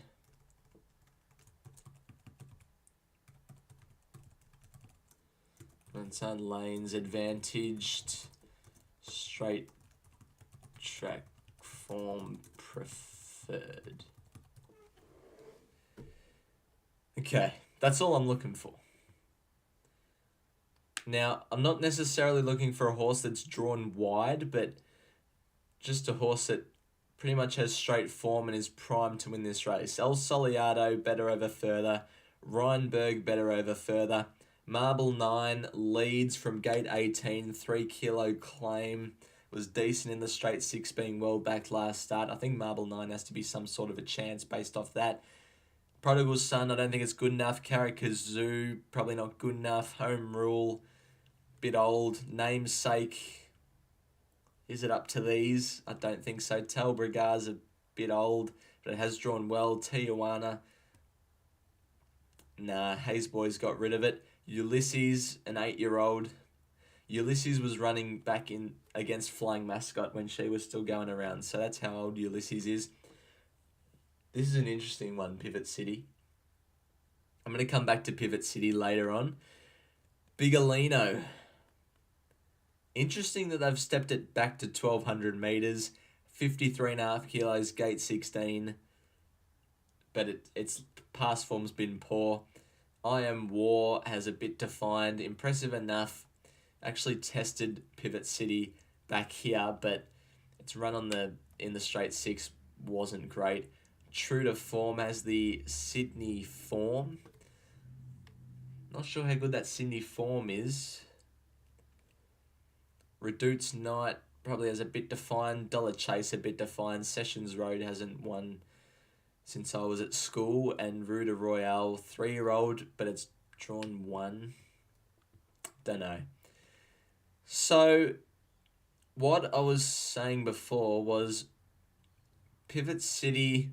Flemington lanes advantaged. Straight track form preferred. Okay, that's all I'm looking for. Now, I'm not necessarily looking for a horse that's drawn wide, but just a horse that pretty much has straight form and is primed to win this race. El Soleado, better over further. Rheinberg, better over further. Marble 9 leads from gate 18, 3 kilo claim. Was decent in the straight 6, being well backed last start. I think Marble 9 has to be some sort of a chance based off that. Prodigal Son, I don't think it's good enough. Karakazoo, probably not good enough. Home Rule, bit old. Namesake, is it up to these? I don't think so. Telbrigar's a bit old, but it has drawn well. Tijuana, nah, Hayes Boys got rid of it. Ulysses, an 8-year-old. Ulysses was running back in against Flying Mascot when she was still going around, so that's how old Ulysses is. This is an interesting one, Pivot City. I'm going to come back to Pivot City later on. Bigolino. Interesting that they've stepped it back to 1,200 metres, 53.5 kilos, gate 16, but its past form's been poor. I Am War has a bit to find. Impressive enough. Actually tested Pivot City back here, but its run in the straight 6 wasn't great. True to Form has the Sydney form. Not sure how good that Sydney form is. Redoutes Knight probably has a bit to find. Dollar Chase a bit to find. Sessions Road hasn't won since I was at school. And Ruda Royale, 3-year-old, but it's drawn 1. Don't know. So, what I was saying before was Pivot City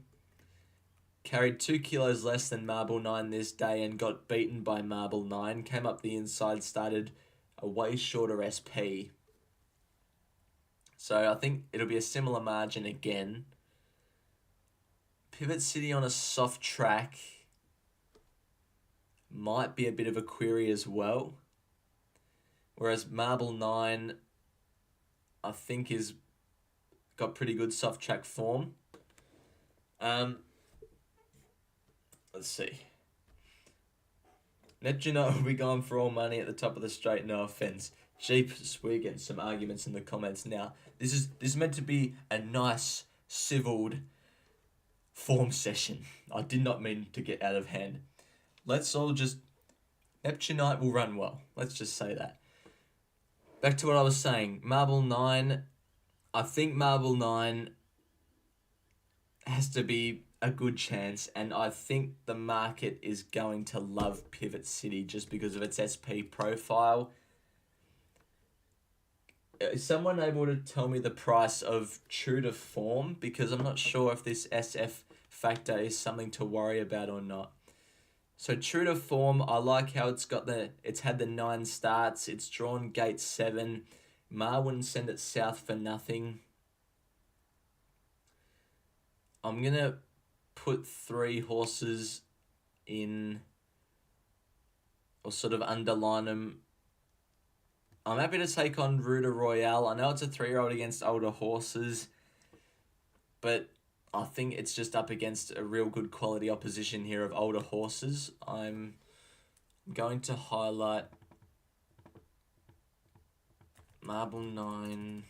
carried 2 kilos less than Marble 9 this day and got beaten by Marble 9. Came up the inside, started a way shorter SP. So I think it'll be a similar margin again. Pivot City on a soft track might be a bit of a query as well. Whereas Marble 9, I think, is got pretty good soft track form. Let's see. Neptunite will be going for all money at the top of the straight, no offence. Jeepers, we're getting some arguments in the comments now. This is meant to be a nice, civilled form session. I did not mean to get out of hand. Let's all just... Neptunite will run well. Let's just say that. Back to what I was saying. Marble 9. I think Marble 9 has to be a good chance, and I think the market is going to love Pivot City just because of its SP profile. Is someone able to tell me the price of True to Form? Because I'm not sure if this SF factor is something to worry about or not. So True to Form, I like how it's had the 9 starts. It's drawn gate 7. Ma wouldn't send it south for nothing. I'm going to put 3 horses in, or sort of underline them I'm happy to take on Ruta Royale. I know it's a 3-year-old against older horses, but I think it's just up against a real good quality opposition here of older horses. I'm going to highlight Marble 9.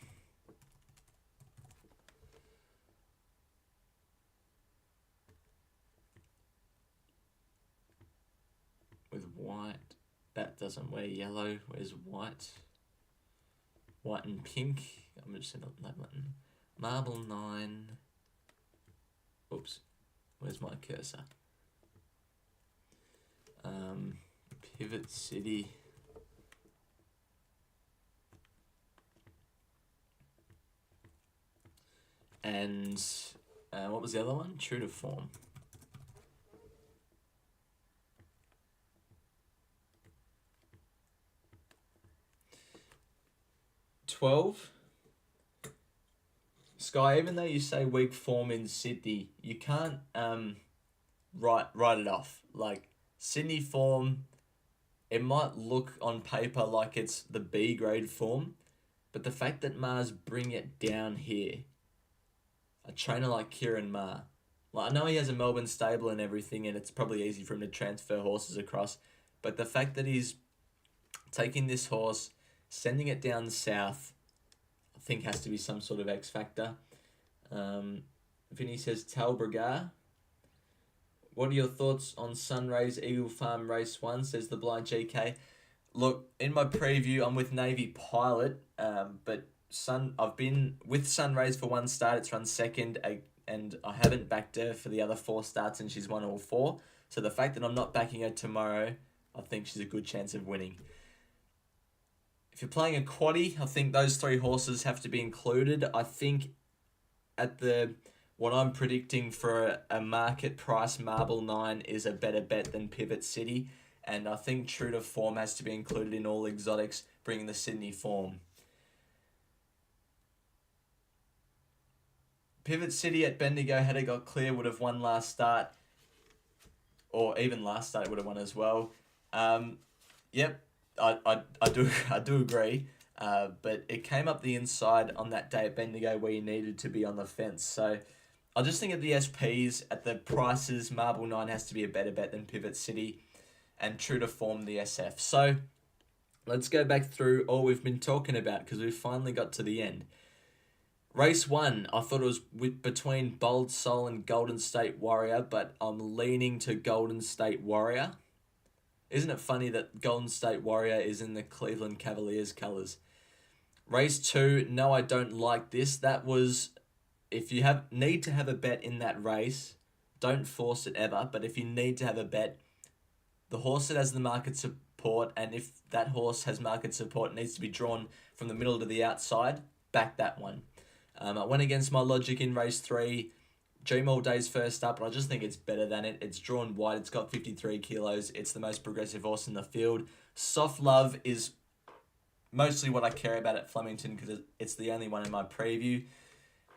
With white. That doesn't wear yellow. Where's white? White and pink. I'm just going to label it. Marble 9. Oops. Where's my cursor? Pivot City. And what was the other one? True to Form. Sky, even though you say weak form in Sydney, you can't write it off. Like, Sydney form, it might look on paper like it's the B grade form, but the fact that Mars bring it down here, a trainer like Kieran Ma, like, I know he has a Melbourne stable and everything, and it's probably easy for him to transfer horses across, but the fact that he's taking this horse, sending it down south, I think has to be some sort of X factor. Vinny says, Talbragar. What are your thoughts on Sunrays Eagle Farm Race 1, says the Blind GK. Look, in my preview, I'm with Navy Pilot, but I've been with Sunrays for one start. It's run second, and I haven't backed her for the other 4 starts, and she's won all 4. So the fact that I'm not backing her tomorrow, I think she's a good chance of winning. If you're playing a quaddie, I think those 3 horses have to be included. I think at what I'm predicting for a market price, Marble 9 is a better bet than Pivot City. And I think True to Form has to be included in all exotics, bringing the Sydney form. Pivot City at Bendigo, had it got clear, would have won last start. Or even last start, it would have won as well. Yep. I do agree, but it came up the inside on that day at Bendigo where you needed to be on the fence. So I just think at the SPs, at the prices, Marble 9 has to be a better bet than Pivot City, and True to Form the SF. So let's go back through all we've been talking about, because we've finally got to the end. Race 1, I thought it was between Bold Soul and Golden State Warrior, but I'm leaning to Golden State Warrior. Isn't it funny that Golden State Warrior is in the Cleveland Cavaliers colours? Race 2, no, I don't like this. That was, if you need to have a bet in that race, don't force it ever, but if you need to have a bet, the horse that has the market support, and if that horse has market support, it needs to be drawn from the middle to the outside, back that one. I went against my logic in race 3. Dream All Day's first up, but I just think it's better than it. It's drawn wide. It's got 53 kilos. It's the most progressive horse in the field. Soft Love is mostly what I care about at Flemington, because it's the only one in my preview.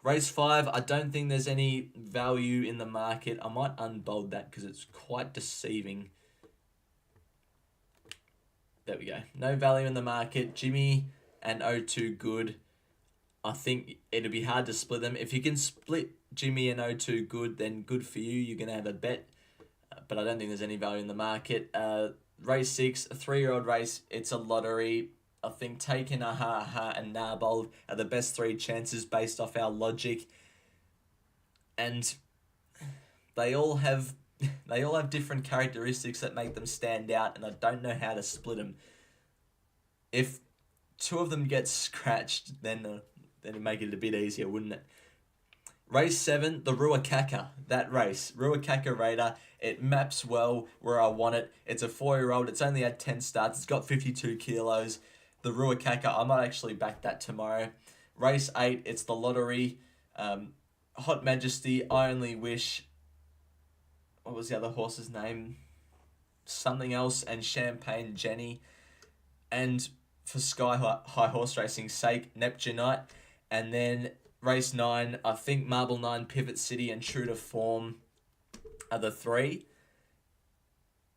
Race 5, I don't think there's any value in the market. I might unbold that because it's quite deceiving. There we go. No value in the market. Jimmy and O2 Good. I think it'd be hard to split them. If you can split Jimmy and O2 Good, then good for you. You're going to have a bet. But I don't think there's any value in the market. Race 6, a 3-year-old race. It's a lottery. I think Taken, Aha, and Narbold are the best 3 chances based off our logic. And they all have different characteristics that make them stand out, and I don't know how to split them. If 2 of them get scratched, then it'd make it a bit easier, wouldn't it? Race 7, the Ruakaka, that race. Ruakaka Raider, it maps well where I want it. It's a 4-year-old, it's only had 10 starts, it's got 52 kilos. The Ruakaka, I might actually back that tomorrow. Race 8, it's the lottery. Hot Majesty, I Only Wish. What was the other horse's name? Something else, and Champagne Jenny. And for Sky High Horse Racing's sake, Neptunite. And then race 9, I think Marble 9, Pivot City, and True to Form are the 3.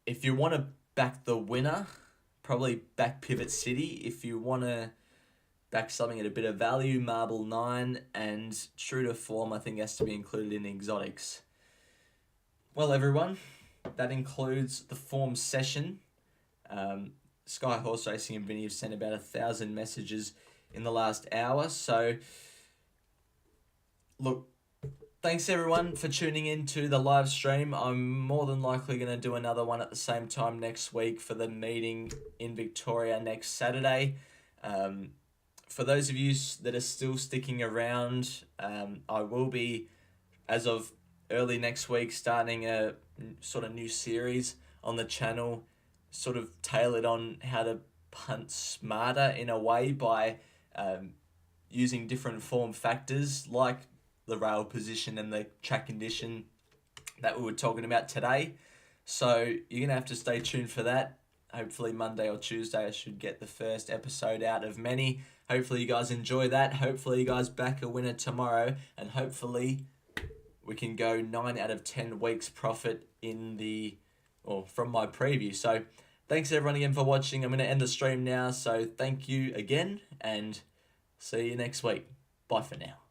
If you want to back the winner, probably back Pivot City if you want to back something at a bit of value, Marble 9, and true to form, I think has to be included in exotics. Well, everyone, that includes the form session. Sky Horse Racing and Vinny have sent about 1,000 messages in the last hour. So, look, thanks everyone for tuning in to the live stream. I'm more than likely going to do another one at the same time next week for the meeting in Victoria next Saturday. For those of you that are still sticking around, I will be, as of early next week, starting a sort of new series on the channel, sort of tailored on how to punt smarter in a way by using different form factors like the rail position and the track condition that we were talking about today. So you're going to have to stay tuned for that. Hopefully Monday or Tuesday I should get the first episode out of many. Hopefully you guys enjoy that. Hopefully you guys back a winner tomorrow. And hopefully we can go 9 out of 10 weeks profit from my preview. So thanks everyone again for watching. I'm going to end the stream now. So thank you again and see you next week. Bye for now.